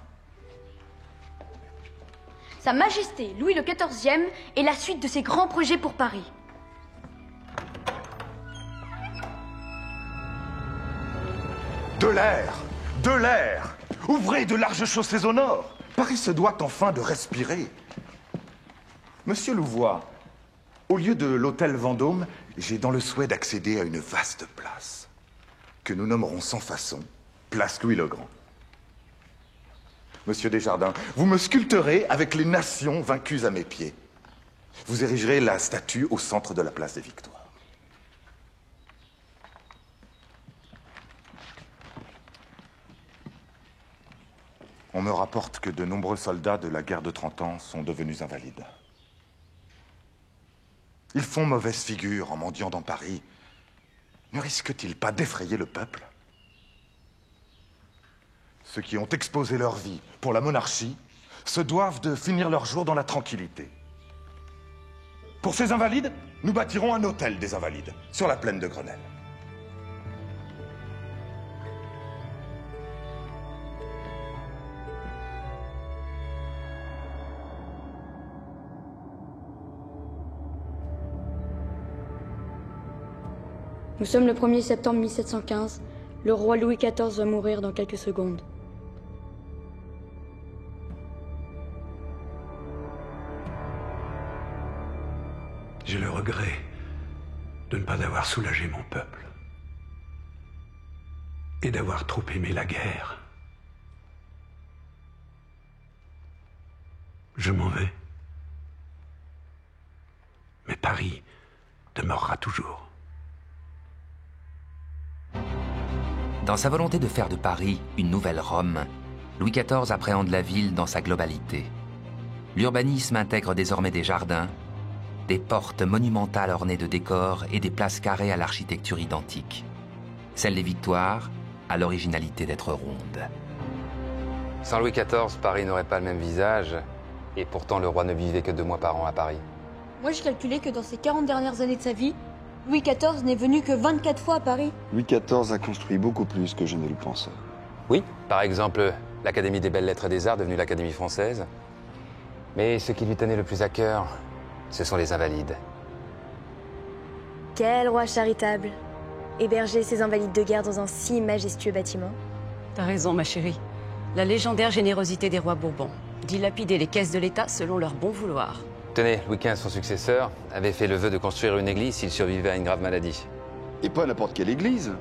Sa Majesté Louis le XIVe et la suite de ses grands projets pour Paris. De l'air! De l'air! Ouvrez de larges chaussées au nord! Paris se doit enfin de respirer. Monsieur Louvois, au lieu de l'hôtel Vendôme, j'ai dans le souhait d'accéder à une vaste place, que nous nommerons sans façon place Louis-le-Grand. Monsieur Desjardins, vous me sculpterez avec les nations vaincues à mes pieds. Vous érigerez la statue au centre de la place des Victoires. On me rapporte que de nombreux soldats de la guerre de 30 ans sont devenus invalides. Ils font mauvaise figure en mendiant dans Paris. Ne risquent-ils pas d'effrayer le peuple? Ceux qui ont exposé leur vie pour la monarchie se doivent de finir leur jour dans la tranquillité. Pour ces invalides, nous bâtirons un hôtel des Invalides, sur la plaine de Grenelle. Nous sommes le 1er septembre 1715. Le roi Louis XIV va mourir dans quelques secondes. J'ai le regret de ne pas avoir soulagé mon peuple et d'avoir trop aimé la guerre. Je m'en vais. Mais Paris demeurera toujours. Dans sa volonté de faire de Paris une nouvelle Rome, Louis XIV appréhende la ville dans sa globalité. L'urbanisme intègre désormais des jardins, des portes monumentales ornées de décors et des places carrées à l'architecture identique. Celle des Victoires a l'originalité d'être ronde. Sans Louis XIV, Paris n'aurait pas le même visage, et pourtant le roi ne vivait que 2 mois par an à Paris. Moi, j'ai calculé que dans ces 40 dernières années de sa vie, Louis XIV n'est venu que 24 fois à Paris. Louis XIV a construit beaucoup plus que je ne le pensais. Oui, par exemple, l'Académie des Belles-Lettres et des Arts, devenue l'Académie française. Mais ce qui lui tenait le plus à cœur, ce sont les Invalides. Quel roi charitable! Héberger ces invalides de guerre dans un si majestueux bâtiment. T'as raison, ma chérie. La légendaire générosité des rois Bourbons. Dilapider les caisses de l'État selon leur bon vouloir. Tenez, Louis XV, son successeur, avait fait le vœu de construire une église s'il survivait à une grave maladie. Et pas n'importe quelle église.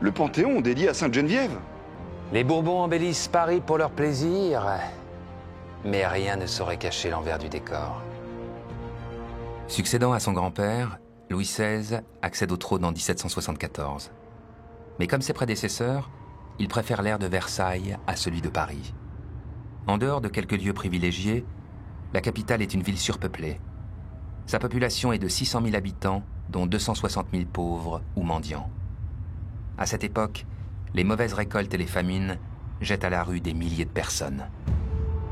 Le Panthéon dédié à Sainte-Geneviève. Les Bourbons embellissent Paris pour leur plaisir, mais rien ne saurait cacher l'envers du décor. Succédant à son grand-père, Louis XVI accède au trône en 1774. Mais comme ses prédécesseurs, il préfère l'air de Versailles à celui de Paris. En dehors de quelques lieux privilégiés, la capitale est une ville surpeuplée. Sa population est de 600 000 habitants, dont 260 000 pauvres ou mendiants. À cette époque, les mauvaises récoltes et les famines jettent à la rue des milliers de personnes.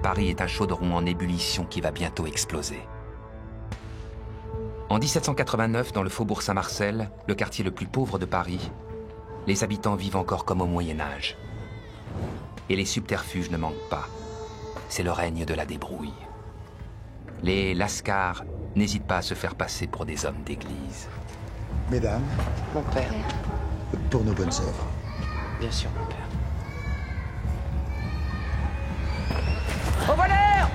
Paris est un chaudron en ébullition qui va bientôt exploser. En 1789, dans le faubourg Saint-Marcel, le quartier le plus pauvre de Paris, les habitants vivent encore comme au Moyen-Âge. Et les subterfuges ne manquent pas. C'est le règne de la débrouille. Les lascars n'hésitent pas à se faire passer pour des hommes d'église. Mesdames, Mon père. pour nos bonnes œuvres. Bien sûr, mon père. Au voleur!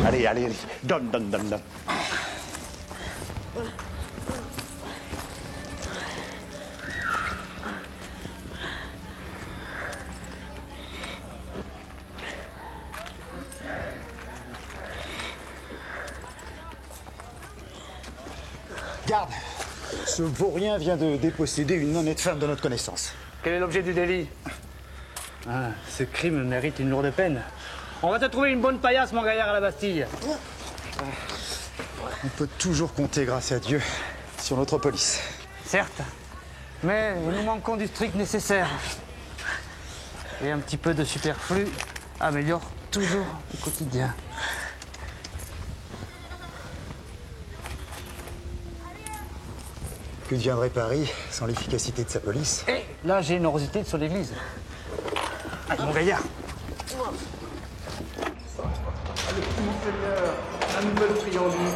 Allez, allez, allez. Donne, donne, donne, donne. Garde, ce vaurien vient de déposséder une honnête femme de notre connaissance. Quel est l'objet du délit? Ah, ce crime mérite une lourde peine. On va te trouver une bonne paillasse, mon gaillard, à la Bastille. On peut toujours compter, grâce à Dieu, sur notre police. Certes, Mais nous manquons du strict nécessaire. Et un petit peu de superflu améliore toujours le quotidien. Que deviendrait Paris sans l'efficacité de sa police? Et la générosité de son église. Allez, mon gaillard. Monseigneur, la nouvelle friandise.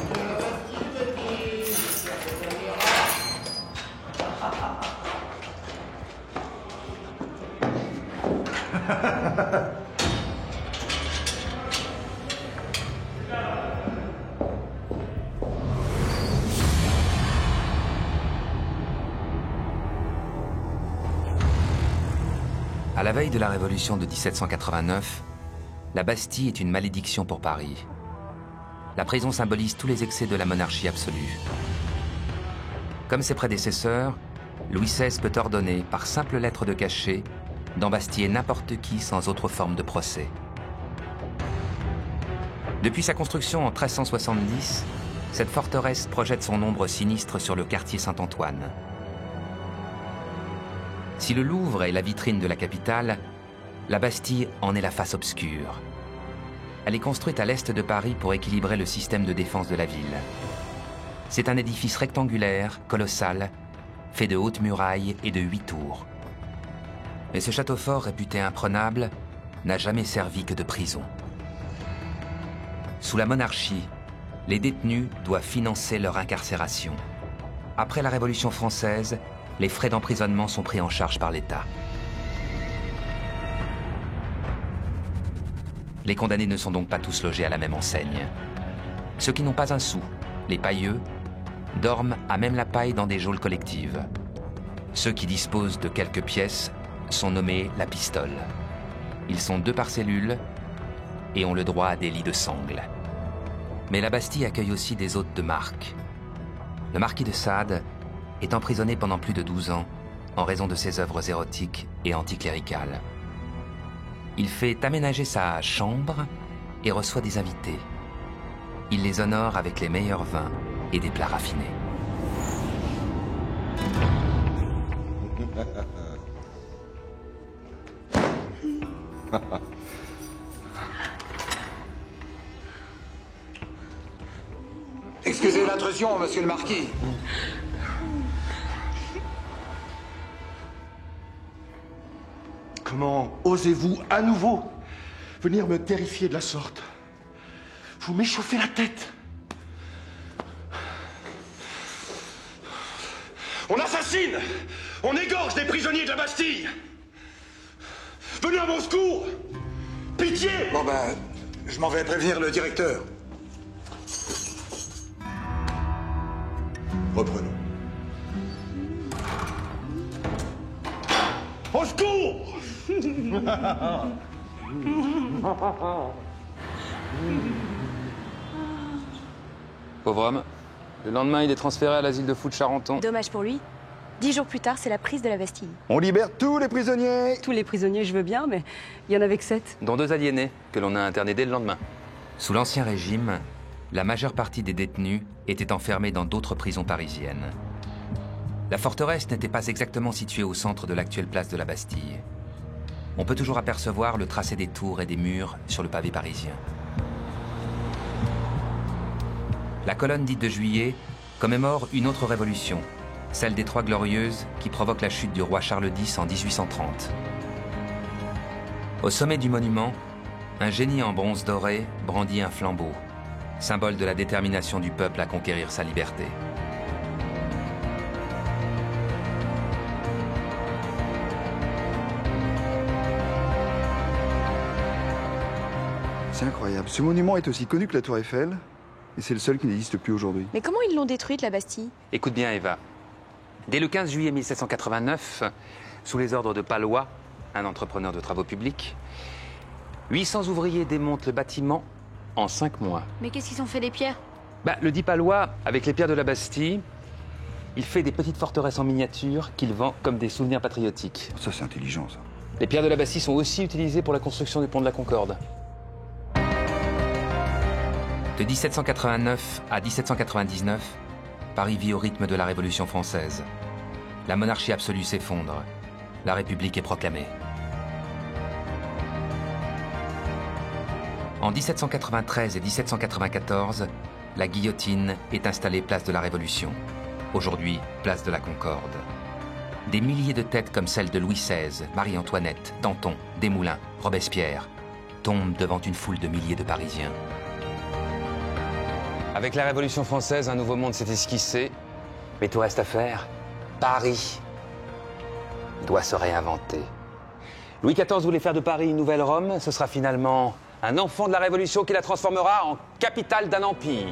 À la veille de la Révolution de 1789, la Bastille est une malédiction pour Paris. La prison symbolise tous les excès de la monarchie absolue. Comme ses prédécesseurs, Louis XVI peut ordonner, par simple lettre de cachet, d'embastiller n'importe qui sans autre forme de procès. Depuis sa construction en 1370, cette forteresse projette son ombre sinistre sur le quartier Saint-Antoine. Si le Louvre est la vitrine de la capitale, la Bastille en est la face obscure. Elle est construite à l'est de Paris pour équilibrer le système de défense de la ville. C'est un édifice rectangulaire, colossal, fait de hautes murailles et de 8 tours. Mais ce château fort réputé imprenable n'a jamais servi que de prison. Sous la monarchie, les détenus doivent financer leur incarcération. Après la Révolution française, les frais d'emprisonnement sont pris en charge par l'État. Les condamnés ne sont donc pas tous logés à la même enseigne. Ceux qui n'ont pas un sou, les pailleux, dorment à même la paille dans des geôles collectives. Ceux qui disposent de quelques pièces sont nommés la pistole. Ils sont 2 par cellule et ont le droit à des lits de sangle. Mais la Bastille accueille aussi des hôtes de marque. Le marquis de Sade est emprisonné pendant plus de 12 ans en raison de ses œuvres érotiques et anticléricales. Il fait aménager sa chambre et reçoit des invités. Il les honore avec les meilleurs vins et des plats raffinés. Excusez l'intrusion, monsieur le marquis. Comment osez-vous à nouveau venir me terrifier de la sorte? Vous m'échauffez la tête. On assassine! On égorge des prisonniers de la Bastille! Venez à mon secours! Pitié! Bon ben, je m'en vais prévenir le directeur. Reprenons. Au secours! Pauvre homme. Le lendemain, il est transféré à l'asile de fous de Charenton. Dommage pour lui. 10 jours plus tard, c'est la prise de la Bastille. On libère tous les prisonniers! Tous les prisonniers, je veux bien, mais il y en avait que 7. Dont 2 aliénés, que l'on a internés dès le lendemain. Sous l'Ancien Régime, la majeure partie des détenus étaient enfermés dans d'autres prisons parisiennes. La forteresse n'était pas exactement située au centre de l'actuelle place de la Bastille. On peut toujours apercevoir le tracé des tours et des murs sur le pavé parisien. La colonne dite de Juillet commémore une autre révolution, celle des Trois Glorieuses qui provoque la chute du roi Charles X en 1830. Au sommet du monument, un génie en bronze doré brandit un flambeau, symbole de la détermination du peuple à conquérir sa liberté. C'est incroyable. Ce monument est aussi connu que la Tour Eiffel, et c'est le seul qui n'existe plus aujourd'hui. Mais comment ils l'ont détruite, la Bastille? Écoute bien, Eva. Dès le 15 juillet 1789, sous les ordres de Palois, un entrepreneur de travaux publics, 800 ouvriers démontent le bâtiment en 5 mois. Mais qu'est-ce qu'ils ont fait des pierres? Le dit Palois, avec les pierres de la Bastille, il fait des petites forteresses en miniature qu'il vend comme des souvenirs patriotiques. Ça, c'est intelligent, ça. Les pierres de la Bastille sont aussi utilisées pour la construction du pont de la Concorde. De 1789 à 1799, Paris vit au rythme de la Révolution française. La monarchie absolue s'effondre. La République est proclamée. En 1793 et 1794, la guillotine est installée place de la Révolution. Aujourd'hui, place de la Concorde. Des milliers de têtes comme celle de Louis XVI, Marie-Antoinette, Danton, Desmoulins, Robespierre tombent devant une foule de milliers de Parisiens. Avec la Révolution française, un nouveau monde s'est esquissé. Mais tout reste à faire. Paris doit se réinventer. Louis XIV voulait faire de Paris une nouvelle Rome. Ce sera finalement un enfant de la Révolution qui la transformera en capitale d'un empire.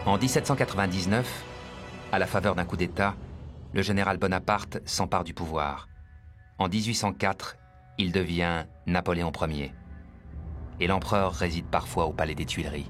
En 1799, à la faveur d'un coup d'État, le général Bonaparte s'empare du pouvoir. En 1804, il devient Napoléon Ier. Et l'empereur réside parfois au palais des Tuileries.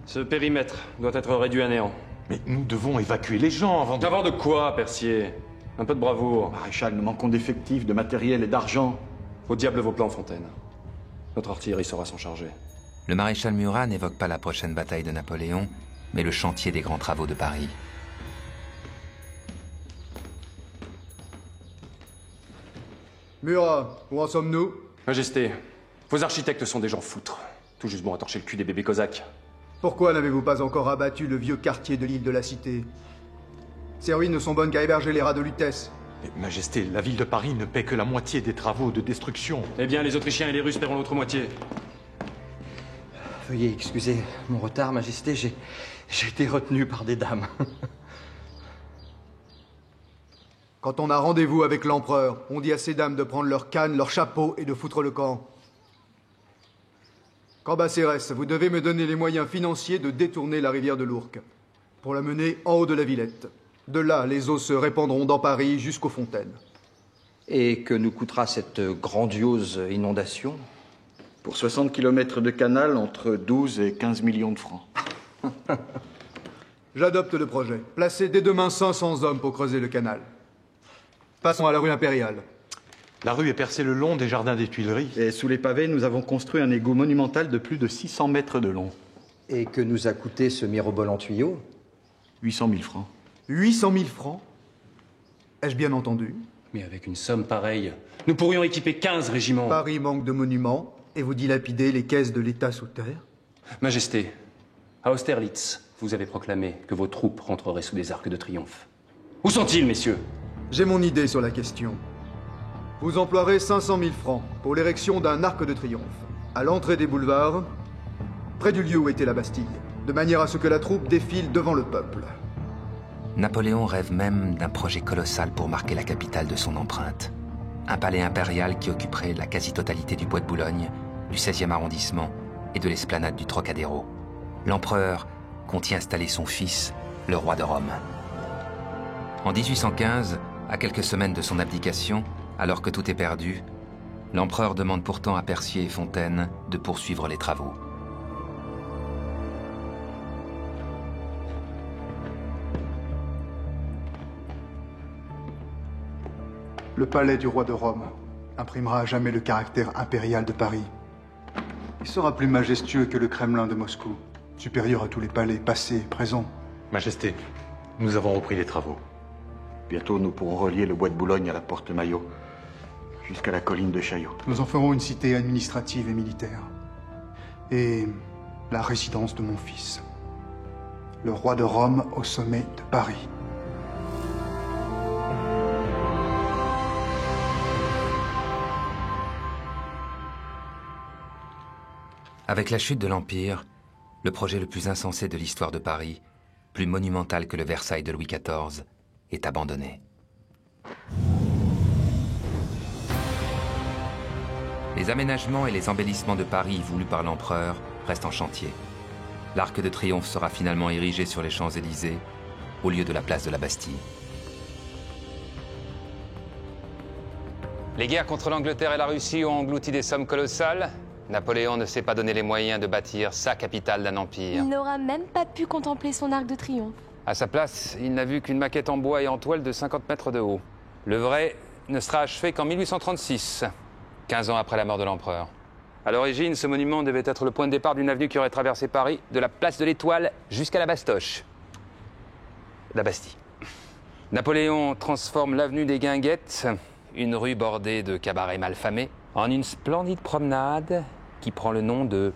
Ce périmètre doit être réduit à néant. Mais nous devons évacuer les gens avant de... Avant de quoi, Percier? Un peu de bravoure. Maréchal, nous manquons d'effectifs, de matériel et d'argent. Au diable vos plans, Fontaine. Notre artillerie saura s'en charger. Le maréchal Murat n'évoque pas la prochaine bataille de Napoléon, mais le chantier des grands travaux de Paris. Murat, où en sommes-nous? Majesté, vos architectes sont des gens foutres. Tout juste bon à torcher le cul des bébés cosaques. Pourquoi n'avez-vous pas encore abattu le vieux quartier de l'île de la Cité? Ces ruines ne sont bonnes qu'à héberger les rats de Lutèce. Mais, Majesté, la ville de Paris ne paie que la moitié des travaux de destruction. Eh bien, les Autrichiens et les Russes paieront l'autre moitié. Veuillez excuser mon retard, Majesté, j'ai été retenu par des dames. Quand on a rendez-vous avec l'empereur, on dit à ces dames de prendre leurs cannes, leurs chapeaux et de foutre le camp. Cambacérès, vous devez me donner les moyens financiers de détourner la rivière de l'Ourcq, pour la mener en haut de la Villette. De là, les eaux se répandront dans Paris jusqu'aux fontaines. Et que nous coûtera cette grandiose inondation? Pour 60 km de canal, entre 12 et 15 millions de francs. J'adopte le projet. Placez dès demain 500 hommes pour creuser le canal. Passons à la rue Impériale. La rue est percée le long des jardins des Tuileries. Et sous les pavés, nous avons construit un égout monumental de plus de 600 mètres de long. Et que nous a coûté ce mirobolant tuyau? 800 000 francs. 800 000 francs? Ai-je bien entendu? Mais avec une somme pareille, nous pourrions équiper 15 régiments. Paris manque de monuments, et vous dilapidez les caisses de l'État sous terre? Majesté, à Austerlitz, vous avez proclamé que vos troupes rentreraient sous des arcs de triomphe. Où sont-ils, messieurs? J'ai mon idée sur la question. Vous emploierez 500 000 francs pour l'érection d'un arc de triomphe, à l'entrée des boulevards, près du lieu où était la Bastille, de manière à ce que la troupe défile devant le peuple. Napoléon rêve même d'un projet colossal pour marquer la capitale de son empreinte. Un palais impérial qui occuperait la quasi-totalité du bois de Boulogne, du 16e arrondissement et de l'esplanade du Trocadéro. L'empereur compte y installer son fils, le roi de Rome. En 1815, à quelques semaines de son abdication, alors que tout est perdu, l'empereur demande pourtant à Percier et Fontaine de poursuivre les travaux. Le palais du roi de Rome imprimera à jamais le caractère impérial de Paris. Il sera plus majestueux que le Kremlin de Moscou, supérieur à tous les palais passés et présents. Majesté, nous avons repris les travaux. Bientôt, nous pourrons relier le bois de Boulogne à la porte Maillot, jusqu'à la colline de Chaillot. Nous en ferons une cité administrative et militaire. Et la résidence de mon fils, le roi de Rome au sommet de Paris. Avec la chute de l'Empire, le projet le plus insensé de l'histoire de Paris, plus monumental que le Versailles de Louis XIV, est abandonné. Les aménagements et les embellissements de Paris voulus par l'empereur restent en chantier. L'Arc de Triomphe sera finalement érigé sur les Champs-Élysées, au lieu de la place de la Bastille. Les guerres contre l'Angleterre et la Russie ont englouti des sommes colossales. Napoléon ne s'est pas donné les moyens de bâtir sa capitale d'un empire. Il n'aura même pas pu contempler son arc de triomphe. À sa place, il n'a vu qu'une maquette en bois et en toile de 50 mètres de haut. Le vrai ne sera achevé qu'en 1836, 15 ans après la mort de l'empereur. À l'origine, ce monument devait être le point de départ d'une avenue qui aurait traversé Paris, de la place de l'Étoile jusqu'à la Bastoche. La Bastille. Napoléon transforme l'avenue des Guinguettes, une rue bordée de cabarets malfamés, en une splendide promenade qui prend le nom de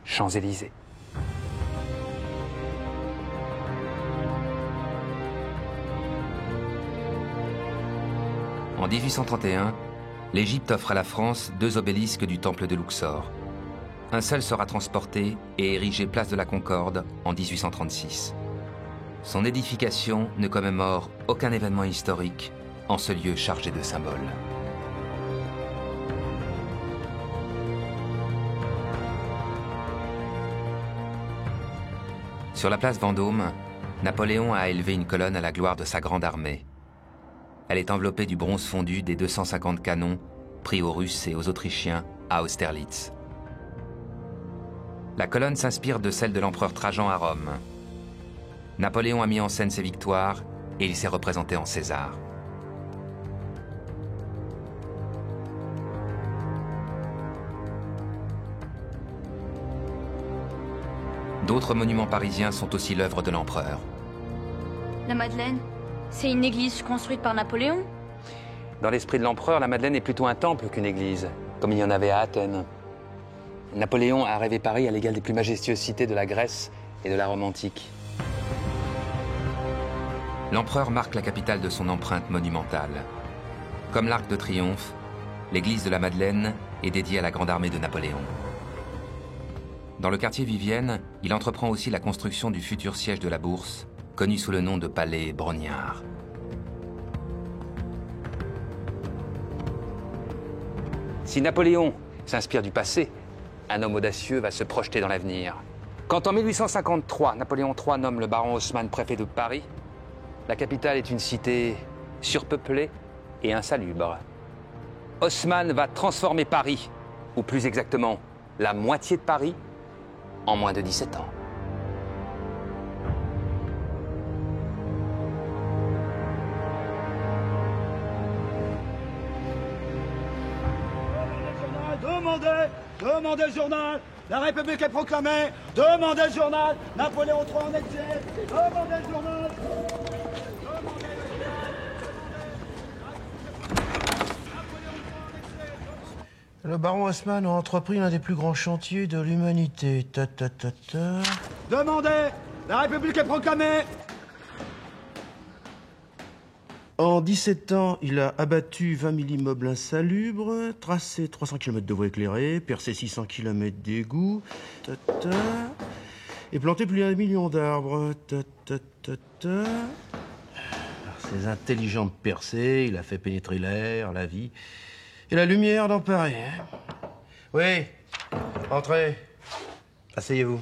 Champs-Élysées. En 1831, l'Égypte offre à la France 2 obélisques du temple de Luxor. Un seul sera transporté et érigé place de la Concorde en 1836. Son édification ne commémore aucun événement historique en ce lieu chargé de symboles. Sur la place Vendôme, Napoléon a élevé une colonne à la gloire de sa grande armée. Elle est enveloppée du bronze fondu des 250 canons pris aux Russes et aux Autrichiens à Austerlitz. La colonne s'inspire de celle de l'empereur Trajan à Rome. Napoléon a mis en scène ses victoires et il s'est représenté en César. D'autres monuments parisiens sont aussi l'œuvre de l'empereur. La Madeleine, c'est une église construite par Napoléon? Dans l'esprit de l'empereur, la Madeleine est plutôt un temple qu'une église, comme il y en avait à Athènes. Napoléon a rêvé Paris à l'égal des plus majestueuses cités de la Grèce et de la Rome antique. L'empereur marque la capitale de son empreinte monumentale. Comme l'Arc de Triomphe, l'église de la Madeleine est dédiée à la grande armée de Napoléon. Dans le quartier Vivienne, il entreprend aussi la construction du futur siège de la Bourse, connu sous le nom de palais Brognard. Si Napoléon s'inspire du passé, un homme audacieux va se projeter dans l'avenir. Quand en 1853, Napoléon III nomme le baron Haussmann préfet de Paris, la capitale est une cité surpeuplée et insalubre. Haussmann va transformer Paris, ou plus exactement, la moitié de Paris, en moins de 17 ans. Demandez le journal. La République est proclamée. Demandez le journal. Napoléon III en exil. Demandez le journal. Le baron Haussmann a entrepris l'un des plus grands chantiers de l'humanité. Demandez. La République est proclamée. En 17 ans, il a abattu 20 000 immeubles insalubres, tracé 300 km de voies éclairées, percé 600 km d'égouts, et planté plus d'1 million d'arbres. Ces intelligentes percées, il a fait pénétrer l'air, la vie et la lumière dans Paris. Oui, entrez. Asseyez-vous.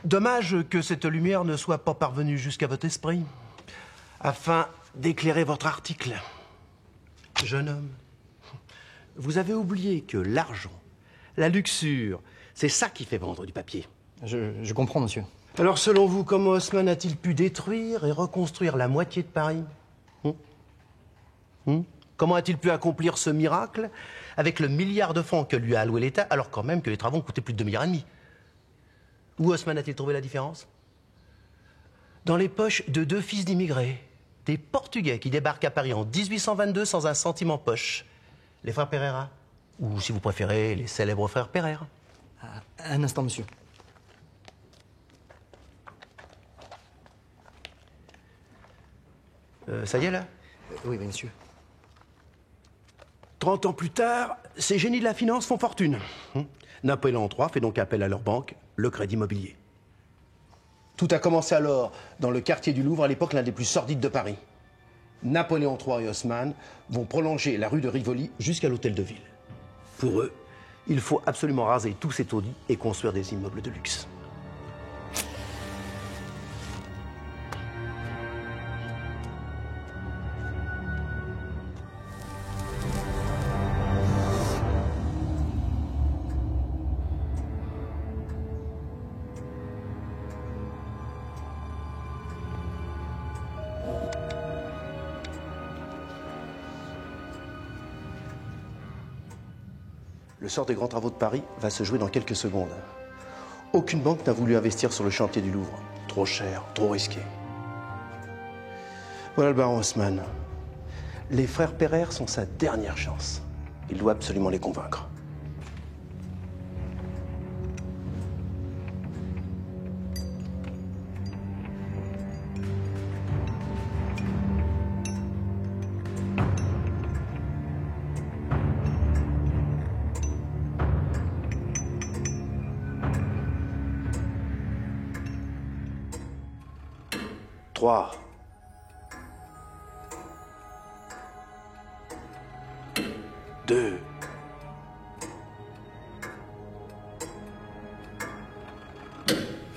Dommage que cette lumière ne soit pas parvenue jusqu'à votre esprit, afin d'éclairer votre article. Jeune homme, vous avez oublié que l'argent, la luxure, c'est ça qui fait vendre du papier. Je comprends, monsieur. Alors, selon vous, comment Haussmann a-t-il pu détruire et reconstruire la moitié de Paris? Comment a-t-il pu accomplir ce miracle avec le milliard de francs que lui a alloué l'État, alors quand même que les travaux ont coûté plus de 2,5 milliards? Où Haussmann a-t-il trouvé la différence? Dans les poches de 2 fils d'immigrés, des Portugais qui débarquent à Paris en 1822 sans un centime en poche. Les frères Pereira. Ou, si vous préférez, les célèbres frères Pereira. Un instant, monsieur. Ça y est, là? Oui, monsieur. 30 ans plus tard, ces génies de la finance font fortune. Napoléon III fait donc appel à leur banque, le Crédit Immobilier. Tout a commencé alors dans le quartier du Louvre, à l'époque l'un des plus sordides de Paris. Napoléon III et Haussmann vont prolonger la rue de Rivoli jusqu'à l'hôtel de ville. Pour eux, il faut absolument raser tous ces taudis et construire des immeubles de luxe. Le sort des grands travaux de Paris va se jouer dans quelques secondes. Aucune banque n'a voulu investir sur le chantier du Louvre. Trop cher, trop risqué. Voilà le baron Haussmann. Les frères Pereire sont sa dernière chance. Il doit absolument les convaincre. Trois. Deux.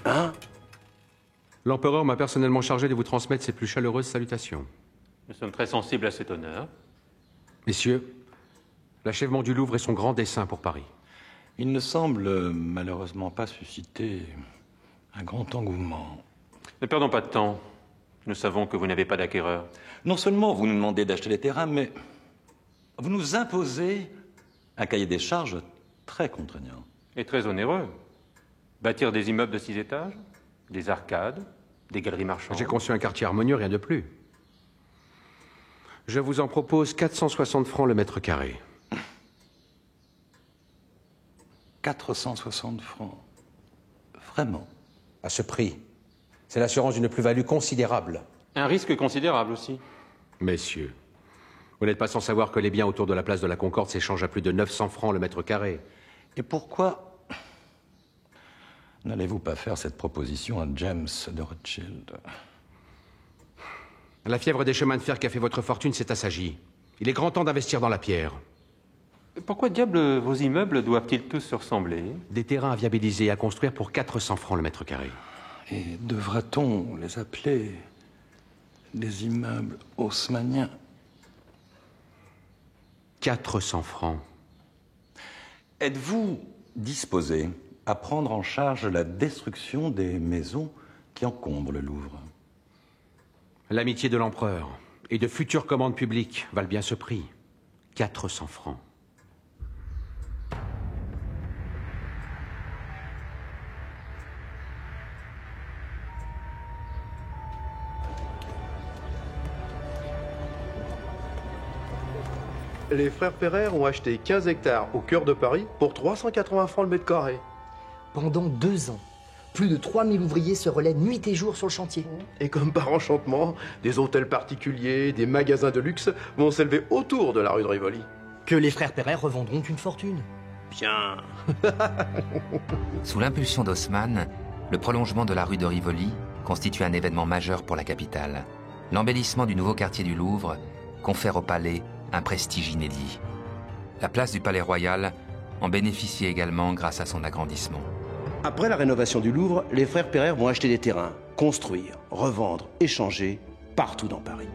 Un. L'empereur m'a personnellement chargé de vous transmettre ses plus chaleureuses salutations. Nous sommes très sensibles à cet honneur. Messieurs, l'achèvement du Louvre est son grand dessein pour Paris. Il ne semble malheureusement pas susciter un grand engouement. Ne perdons pas de temps. Nous savons que vous n'avez pas d'acquéreur. Non seulement vous nous demandez d'acheter les terrains, mais vous nous imposez un cahier des charges très contraignant. Et très onéreux. Bâtir des immeubles de 6 étages, des arcades, des galeries marchandes. J'ai conçu un quartier harmonieux, rien de plus. Je vous en propose 460 francs le mètre carré. 460 francs. Vraiment? À ce prix. C'est l'assurance d'une plus-value considérable. Un risque considérable aussi. Messieurs, vous n'êtes pas sans savoir que les biens autour de la place de la Concorde s'échangent à plus de 900 francs le mètre carré. Et pourquoi n'allez-vous pas faire cette proposition à James de Rothschild? La fièvre des chemins de fer qui a fait votre fortune s'est assagie. Il est grand temps d'investir dans la pierre. Pourquoi diable vos immeubles doivent-ils tous se ressembler? Des terrains à viabiliser et à construire pour 400 francs le mètre carré. Et devra-t-on les appeler des immeubles haussmanniens? 400 francs. Êtes-vous disposé à prendre en charge la destruction des maisons qui encombrent le Louvre? L'amitié de l'empereur et de futures commandes publiques valent bien ce prix. 400 francs. Les frères Pereire ont acheté 15 hectares au cœur de Paris pour 380 francs le mètre carré. Pendant 2 ans, plus de 3000 ouvriers se relaient nuit et jour sur le chantier. Et comme par enchantement, des hôtels particuliers, des magasins de luxe vont s'élever autour de la rue de Rivoli. Que les frères Pereire revendront une fortune. Bien. Sous l'impulsion d'Haussmann, le prolongement de la rue de Rivoli constitue un événement majeur pour la capitale. L'embellissement du nouveau quartier du Louvre confère au palais un prestige inédit. La place du Palais Royal en bénéficie également grâce à son agrandissement. Après la rénovation du Louvre, les frères Pereire vont acheter des terrains, construire, revendre, échanger, partout dans Paris.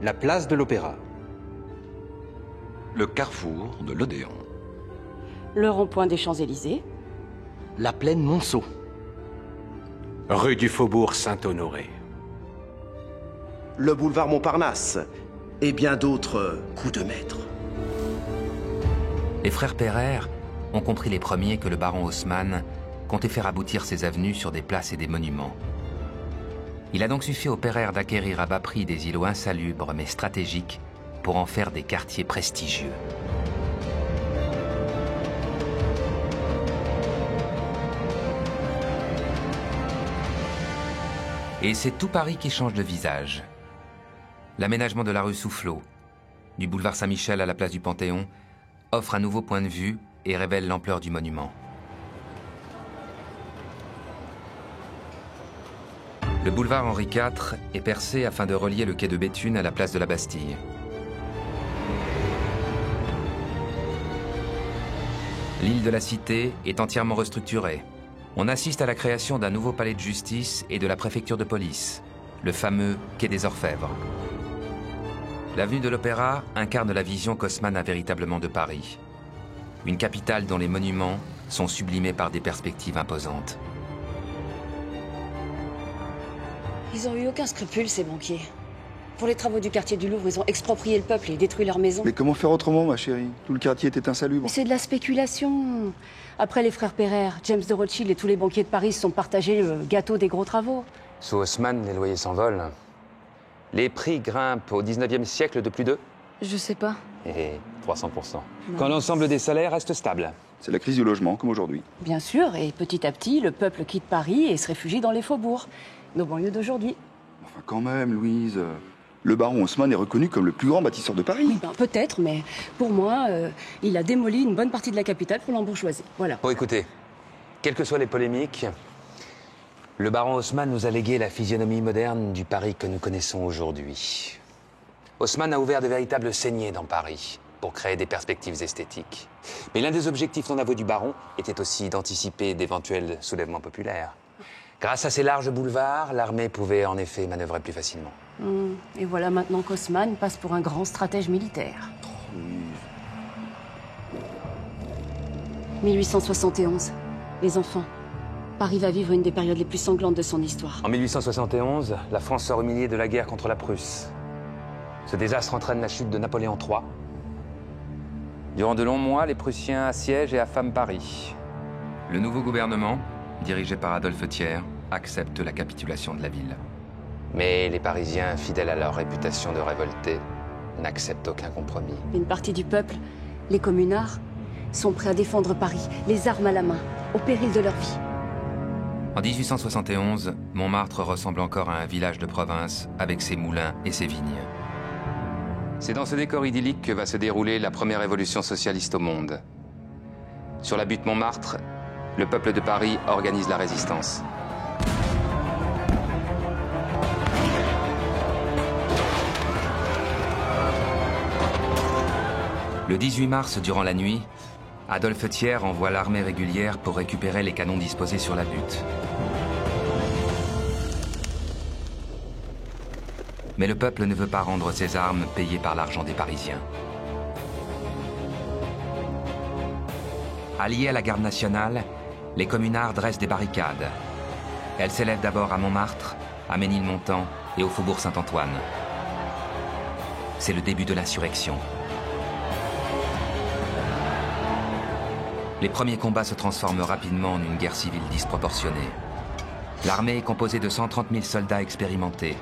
La place de l'Opéra. Le carrefour de l'Odéon. Le rond-point des Champs-Élysées. La plaine Monceau. Rue du Faubourg Saint-Honoré. Le boulevard Montparnasse et bien d'autres coups de maître. Les frères Pereire ont compris les premiers que le baron Haussmann comptait faire aboutir ses avenues sur des places et des monuments. Il a donc suffi aux Pereire d'acquérir à bas prix des îlots insalubres mais stratégiques pour en faire des quartiers prestigieux. Et c'est tout Paris qui change de visage. L'aménagement de la rue Soufflot, du boulevard Saint-Michel à la place du Panthéon, offre un nouveau point de vue et révèle l'ampleur du monument. Le boulevard Henri IV est percé afin de relier le quai de Béthune à la place de la Bastille. L'île de la Cité est entièrement restructurée. On assiste à la création d'un nouveau palais de justice et de la préfecture de police, le fameux quai des Orfèvres. L'avenue de l'Opéra incarne la vision qu'Haussmann a véritablement de Paris. Une capitale dont les monuments sont sublimés par des perspectives imposantes. Ils ont eu aucun scrupule, ces banquiers. Pour les travaux du quartier du Louvre, ils ont exproprié le peuple et détruit leurs maisons. Mais comment faire autrement, ma chérie? Tout le quartier était insalubre. C'est de la spéculation. Après les frères Pereire, James de Rothschild et tous les banquiers de Paris se sont partagés le gâteau des gros travaux. Sous Haussmann, les loyers s'envolent. Les prix grimpent au 19e siècle de plus de... Je sais pas. 300%. Quand l'ensemble des salaires reste stable. C'est la crise du logement, comme aujourd'hui. Bien sûr, et petit à petit, le peuple quitte Paris et se réfugie dans les faubourgs. Nos banlieues d'aujourd'hui. Enfin, quand même, Louise. Le baron Haussmann est reconnu comme le plus grand bâtisseur de Paris. Oui, ben, peut-être, mais pour moi, il a démoli une bonne partie de la capitale pour l'embourgeoisie. Voilà. Bon, écoutez, quelles que soient les polémiques, le baron Haussmann nous a légué la physionomie moderne du Paris que nous connaissons aujourd'hui. Haussmann a ouvert de véritables saignées dans Paris pour créer des perspectives esthétiques. Mais l'un des objectifs non avoués du baron était aussi d'anticiper d'éventuels soulèvements populaires. Grâce à ces larges boulevards, l'armée pouvait en effet manœuvrer plus facilement. Et voilà maintenant qu'Haussmann passe pour un grand stratège militaire. 1871. Les enfants. Paris va vivre une des périodes les plus sanglantes de son histoire. En 1871, la France sort humiliée de la guerre contre la Prusse. Ce désastre entraîne la chute de Napoléon III. Durant de longs mois, les Prussiens assiègent et affament Paris. Le nouveau gouvernement, dirigé par Adolphe Thiers, accepte la capitulation de la ville. Mais les Parisiens, fidèles à leur réputation de révoltés, n'acceptent aucun compromis. Une partie du peuple, les communards, sont prêts à défendre Paris, les armes à la main, au péril de leur vie. En 1871, Montmartre ressemble encore à un village de province avec ses moulins et ses vignes. C'est dans ce décor idyllique que va se dérouler la première révolution socialiste au monde. Sur la butte Montmartre, le peuple de Paris organise la résistance. Le 18 mars, durant la nuit, Adolphe Thiers envoie l'armée régulière pour récupérer les canons disposés sur la butte. Mais le peuple ne veut pas rendre ses armes payées par l'argent des Parisiens. Alliés à la garde nationale, les communards dressent des barricades. Elles s'élèvent d'abord à Montmartre, à Ménilmontant et au faubourg Saint-Antoine. C'est le début de l'insurrection. Les premiers combats se transforment rapidement en une guerre civile disproportionnée. L'armée est composée de 130 000 soldats expérimentés.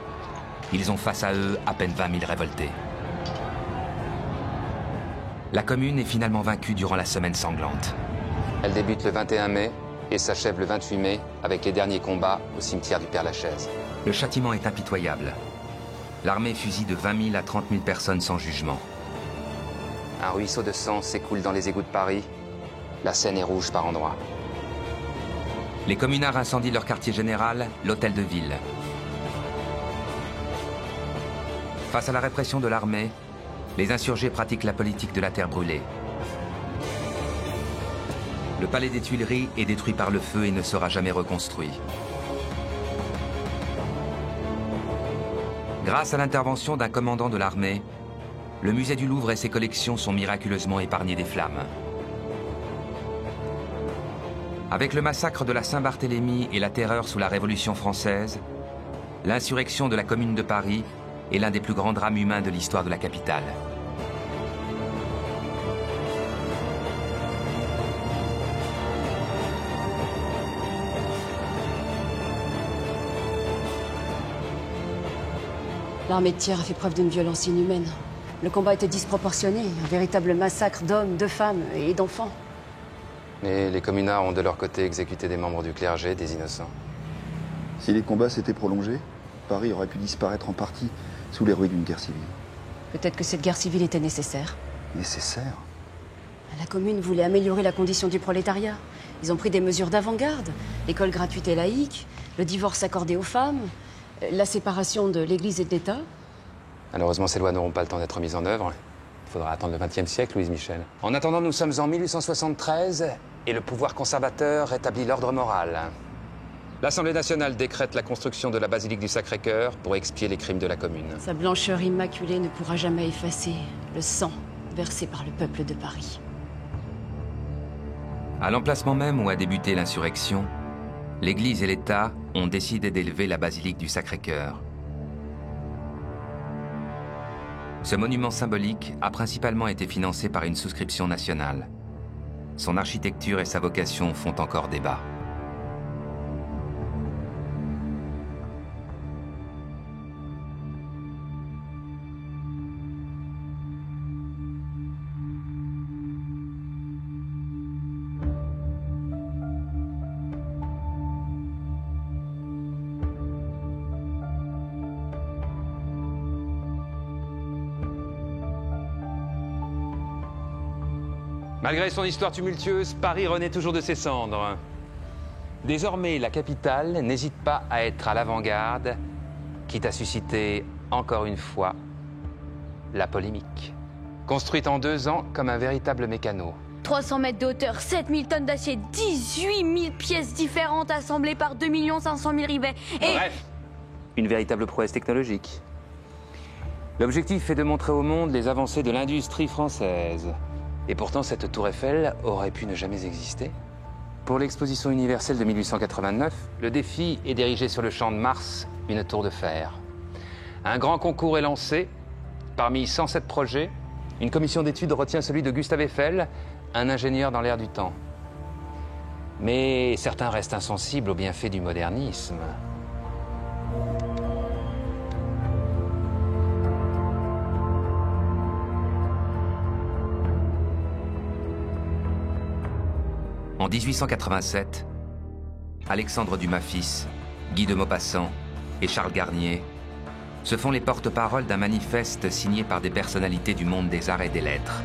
Ils ont face à eux à peine 20 000 révoltés. La commune est finalement vaincue durant la semaine sanglante. Elle débute le 21 mai et s'achève le 28 mai avec les derniers combats au cimetière du Père-Lachaise. Le châtiment est impitoyable. L'armée fusille de 20 000 à 30 000 personnes sans jugement. Un ruisseau de sang s'écoule dans les égouts de Paris. La Seine est rouge par endroits. Les communards incendient leur quartier général, l'hôtel de ville. Face à la répression de l'armée, les insurgés pratiquent la politique de la terre brûlée. Le palais des Tuileries est détruit par le feu et ne sera jamais reconstruit. Grâce à l'intervention d'un commandant de l'armée, le musée du Louvre et ses collections sont miraculeusement épargnés des flammes. Avec le massacre de la Saint-Barthélemy et la terreur sous la Révolution française, l'insurrection de la Commune de Paris est l'un des plus grands drames humains de l'histoire de la capitale. L'armée de Thiers a fait preuve d'une violence inhumaine. Le combat était disproportionné, un véritable massacre d'hommes, de femmes et d'enfants. Et les communards ont de leur côté exécuté des membres du clergé, des innocents. Si les combats s'étaient prolongés, Paris aurait pu disparaître en partie sous les ruines d'une guerre civile. Peut-être que cette guerre civile était nécessaire. Nécessaire? La commune voulait améliorer la condition du prolétariat. Ils ont pris des mesures d'avant-garde. L'école gratuite et laïque, le divorce accordé aux femmes, la séparation de l'Église et de l'État. Malheureusement, ces lois n'auront pas le temps d'être mises en œuvre. Il faudra attendre le XXe siècle, Louise Michel. En attendant, nous sommes en 1873 et le pouvoir conservateur rétablit l'ordre moral. L'Assemblée nationale décrète la construction de la basilique du Sacré-Cœur pour expier les crimes de la Commune. Sa blancheur immaculée ne pourra jamais effacer le sang versé par le peuple de Paris. À l'emplacement même où a débuté l'insurrection, l'Église et l'État ont décidé d'élever la basilique du Sacré-Cœur. Ce monument symbolique a principalement été financé par une souscription nationale. Son architecture et sa vocation font encore débat. Malgré son histoire tumultueuse, Paris renaît toujours de ses cendres. Désormais, la capitale n'hésite pas à être à l'avant-garde, quitte à susciter, encore une fois, la polémique. Construite en 2 ans comme un véritable mécano. 300 mètres de hauteur, 7000 tonnes d'acier, 18 000 pièces différentes assemblées par 2 500 000 rivets. Et... Bref, une véritable prouesse technologique. L'objectif est de montrer au monde les avancées de l'industrie française. Et pourtant, cette tour Eiffel aurait pu ne jamais exister. Pour l'exposition universelle de 1889, le défi est d'ériger sur le champ de Mars une tour de fer. Un grand concours est lancé. Parmi 107 projets, une commission d'études retient celui de Gustave Eiffel, un ingénieur dans l'air du temps. Mais certains restent insensibles aux bienfaits du modernisme. En 1887, Alexandre Dumas fils, Guy de Maupassant et Charles Garnier se font les porte-paroles d'un manifeste signé par des personnalités du monde des arts et des lettres.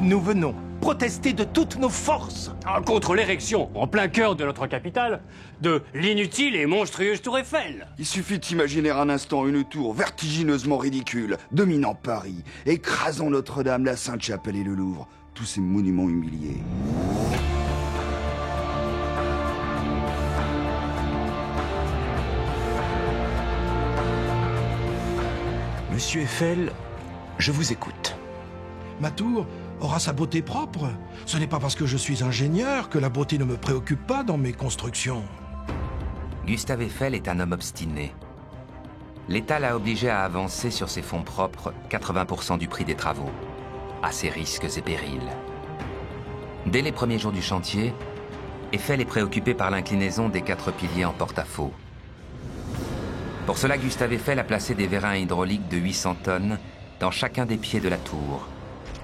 Nous venons protester de toutes nos forces contre l'érection, en plein cœur de notre capitale, de l'inutile et monstrueuse tour Eiffel. Il suffit d'imaginer un instant une tour vertigineusement ridicule, dominant Paris, écrasant Notre-Dame, la Sainte-Chapelle et le Louvre. Tous ces monuments humiliés. Monsieur Eiffel, je vous écoute. Ma tour aura sa beauté propre. Ce n'est pas parce que je suis ingénieur que la beauté ne me préoccupe pas dans mes constructions. Gustave Eiffel est un homme obstiné. L'État l'a obligé à avancer sur ses fonds propres 80% du prix des travaux, à ses risques et périls. Dès les premiers jours du chantier, Eiffel est préoccupé par l'inclinaison des 4 piliers en porte-à-faux. Pour cela, Gustave Eiffel a placé des vérins hydrauliques de 800 tonnes dans chacun des pieds de la tour.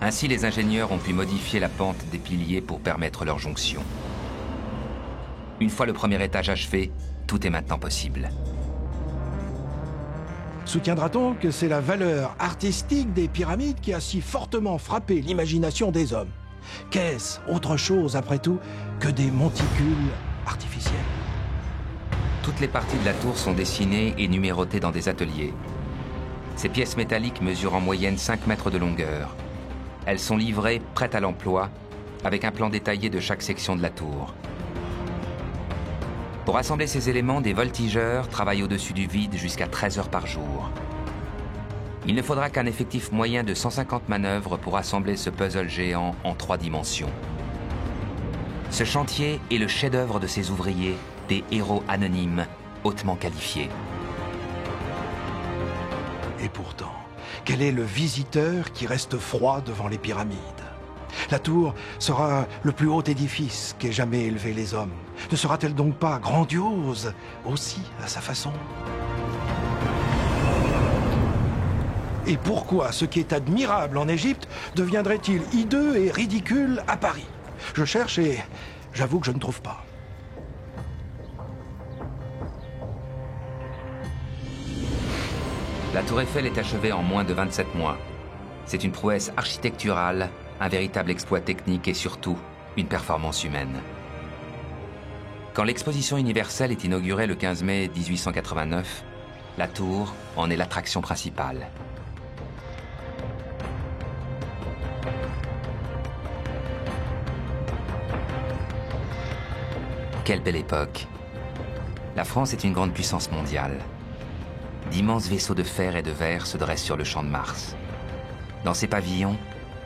Ainsi, les ingénieurs ont pu modifier la pente des piliers pour permettre leur jonction. Une fois le premier étage achevé, tout est maintenant possible. Soutiendra-t-on que c'est la valeur artistique des pyramides qui a si fortement frappé l'imagination des hommes? Qu'est-ce autre chose, après tout, que des monticules artificiels? Toutes les parties de la tour sont dessinées et numérotées dans des ateliers. Ces pièces métalliques mesurent en moyenne 5 mètres de longueur. Elles sont livrées, prêtes à l'emploi, avec un plan détaillé de chaque section de la tour. Pour assembler ces éléments, des voltigeurs travaillent au-dessus du vide jusqu'à 13 heures par jour. Il ne faudra qu'un effectif moyen de 150 manœuvres pour assembler ce puzzle géant en 3 dimensions. Ce chantier est le chef-d'œuvre de ces ouvriers, des héros anonymes, hautement qualifiés. Et pourtant, quel est le visiteur qui reste froid devant les pyramides? La tour sera le plus haut édifice qu'aient jamais élevé les hommes. Ne sera-t-elle donc pas grandiose, aussi à sa façon? Et pourquoi ce qui est admirable en Égypte deviendrait-il hideux et ridicule à Paris? Je cherche et j'avoue que je ne trouve pas. La tour Eiffel est achevée en moins de 27 mois. C'est une prouesse architecturale, un véritable exploit technique et surtout une performance humaine. Quand l'exposition universelle est inaugurée le 15 mai 1889, la tour en est l'attraction principale. Quelle belle époque! La France est une grande puissance mondiale. D'immenses vaisseaux de fer et de verre se dressent sur le champ de Mars. Dans ces pavillons,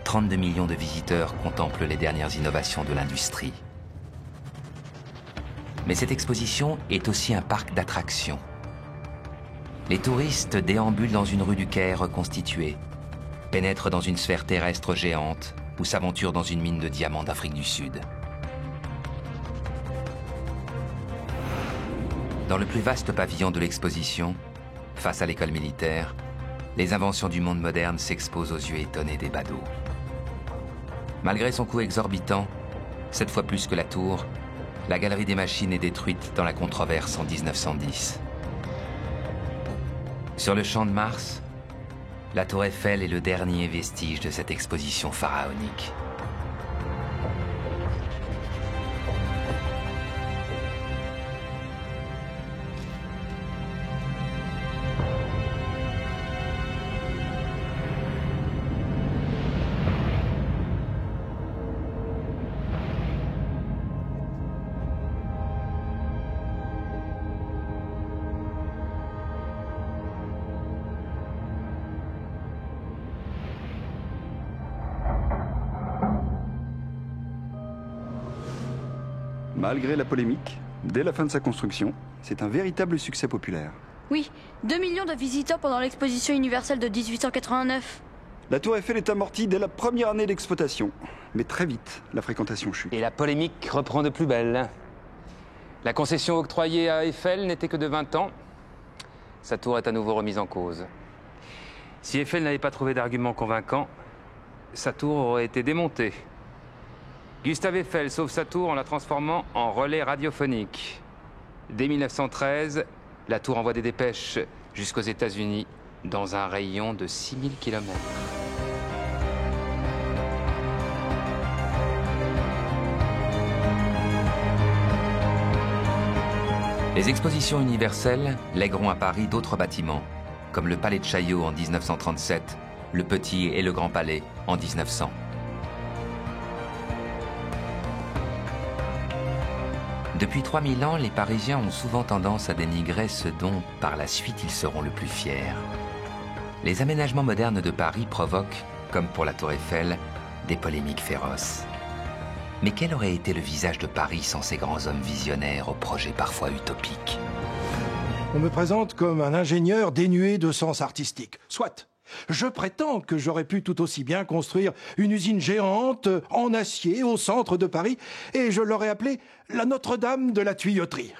32 millions de visiteurs contemplent les dernières innovations de l'industrie. Mais cette exposition est aussi un parc d'attractions. Les touristes déambulent dans une rue du Caire reconstituée, pénètrent dans une sphère terrestre géante ou s'aventurent dans une mine de diamants d'Afrique du Sud. Dans le plus vaste pavillon de l'exposition, face à l'école militaire, les inventions du monde moderne s'exposent aux yeux étonnés des badauds. Malgré son coût exorbitant, 7 fois plus que la tour, la galerie des machines est détruite dans la controverse en 1910. Sur le champ de Mars, la tour Eiffel est le dernier vestige de cette exposition pharaonique. Malgré la polémique, dès la fin de sa construction, c'est un véritable succès populaire. Oui, 2 millions de visiteurs pendant l'exposition universelle de 1889. La tour Eiffel est amortie dès la première année d'exploitation. Mais très vite, la fréquentation chute. Et la polémique reprend de plus belle. La concession octroyée à Eiffel n'était que de 20 ans. Sa tour est à nouveau remise en cause. Si Eiffel n'avait pas trouvé d'argument convaincant, sa tour aurait été démontée. Gustave Eiffel sauve sa tour en la transformant en relais radiophonique. Dès 1913, la tour envoie des dépêches jusqu'aux États-Unis dans un rayon de 6000 km. Les expositions universelles lègueront à Paris d'autres bâtiments, comme le Palais de Chaillot en 1937, le Petit et le Grand Palais en 1900. Depuis 3000 ans, les Parisiens ont souvent tendance à dénigrer ce dont, par la suite, ils seront le plus fiers. Les aménagements modernes de Paris provoquent, comme pour la Tour Eiffel, des polémiques féroces. Mais quel aurait été le visage de Paris sans ces grands hommes visionnaires aux projets parfois utopiques? On me présente comme un ingénieur dénué de sens artistique. Soit. Je prétends que j'aurais pu tout aussi bien construire une usine géante en acier au centre de Paris et je l'aurais appelée la Notre-Dame de la tuyauterie.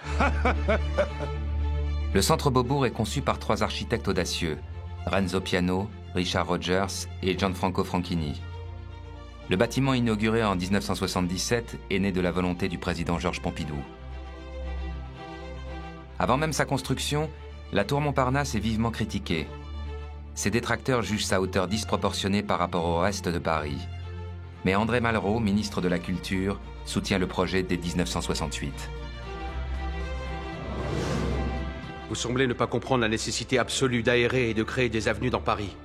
Le centre Beaubourg est conçu par 3 architectes audacieux, Renzo Piano, Richard Rogers et Gianfranco Franchini. Le bâtiment inauguré en 1977 est né de la volonté du président Georges Pompidou. Avant même sa construction, la tour Montparnasse est vivement critiquée. Ses détracteurs jugent sa hauteur disproportionnée par rapport au reste de Paris. Mais André Malraux, ministre de la Culture, soutient le projet dès 1968. Vous semblez ne pas comprendre la nécessité absolue d'aérer et de créer des avenues dans Paris.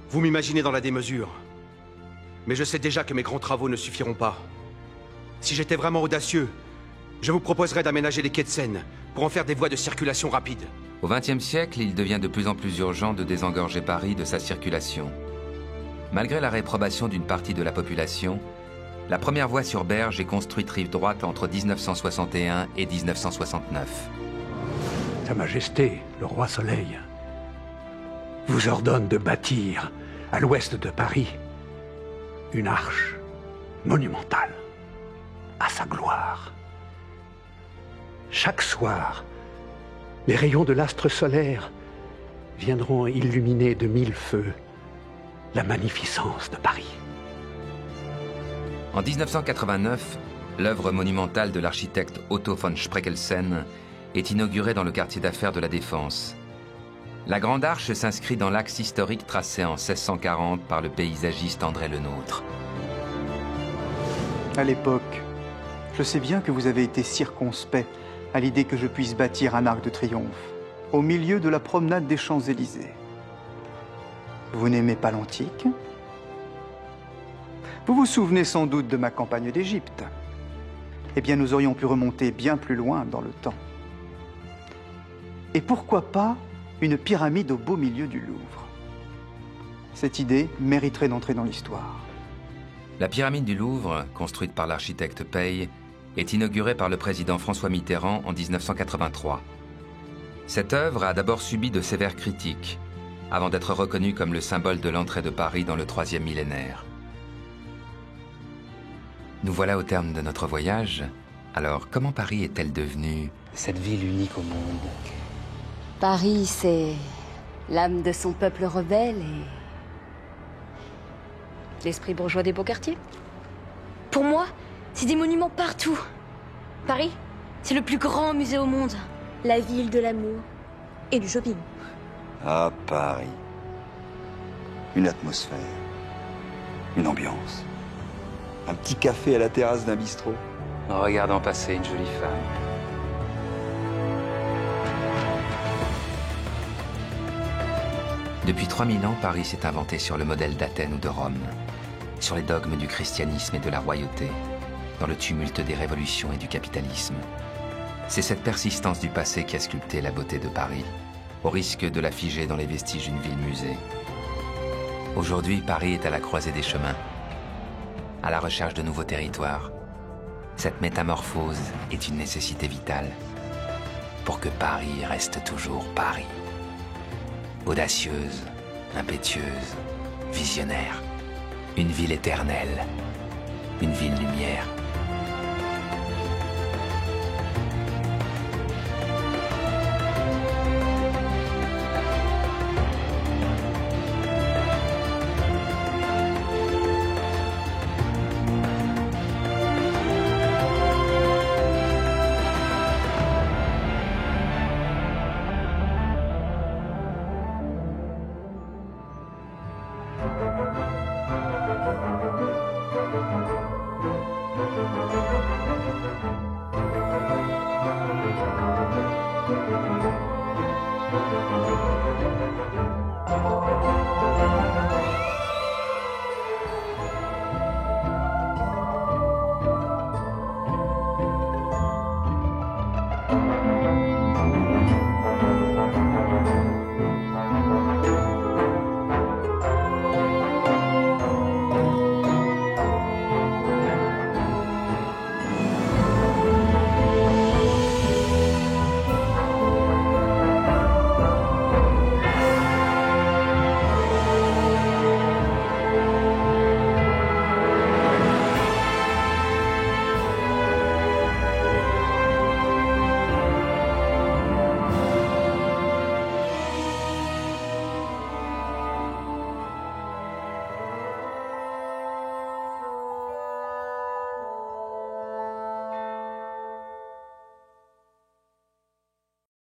Vous m'imaginez dans la démesure. Mais je sais déjà que mes grands travaux ne suffiront pas. Si j'étais vraiment audacieux, je vous proposerais d'aménager les quais de Seine pour en faire des voies de circulation rapide. Au XXe siècle, il devient de plus en plus urgent de désengorger Paris de sa circulation. Malgré la réprobation d'une partie de la population, la première voie sur berge est construite rive droite entre 1961 et 1969. Sa Majesté, le roi Soleil, vous ordonne de bâtir, à l'ouest de Paris, une arche monumentale à sa gloire. Chaque soir, les rayons de l'astre solaire viendront illuminer de 1000 feux la magnificence de Paris. En 1989, l'œuvre monumentale de l'architecte Otto von Spreckelsen est inaugurée dans le quartier d'affaires de la Défense. La Grande Arche s'inscrit dans l'axe historique tracé en 1640 par le paysagiste André Le Nôtre. À l'époque, je sais bien que vous avez été circonspect à l'idée que je puisse bâtir un arc de triomphe au milieu de la promenade des Champs-Élysées. Vous n'aimez pas l'antique? Vous vous souvenez sans doute de ma campagne d'Égypte. Eh bien, nous aurions pu remonter bien plus loin dans le temps. Et pourquoi pas une pyramide au beau milieu du Louvre? Cette idée mériterait d'entrer dans l'histoire. La pyramide du Louvre, construite par l'architecte Paye, est inaugurée par le président François Mitterrand en 1983. Cette œuvre a d'abord subi de sévères critiques, avant d'être reconnue comme le symbole de l'entrée de Paris dans le 3e millénaire. Nous voilà au terme de notre voyage. Alors, comment Paris est-elle devenue cette ville unique au monde? Paris, c'est l'âme de son peuple rebelle et l'esprit bourgeois des beaux quartiers. Pour moi, c'est des monuments partout. Paris, c'est le plus grand musée au monde. La ville de l'amour et du shopping. Ah, Paris. Une atmosphère. Une ambiance. Un petit café à la terrasse d'un bistrot. En regardant passer une jolie femme. Depuis 3000 ans, Paris s'est inventé sur le modèle d'Athènes ou de Rome, sur les dogmes du christianisme et de la royauté, dans le tumulte des révolutions et du capitalisme. C'est cette persistance du passé qui a sculpté la beauté de Paris, au risque de la figer dans les vestiges d'une ville-musée. Aujourd'hui, Paris est à la croisée des chemins, à la recherche de nouveaux territoires. Cette métamorphose est une nécessité vitale pour que Paris reste toujours Paris. Audacieuse, impétueuse, visionnaire. Une ville éternelle, une ville lumière.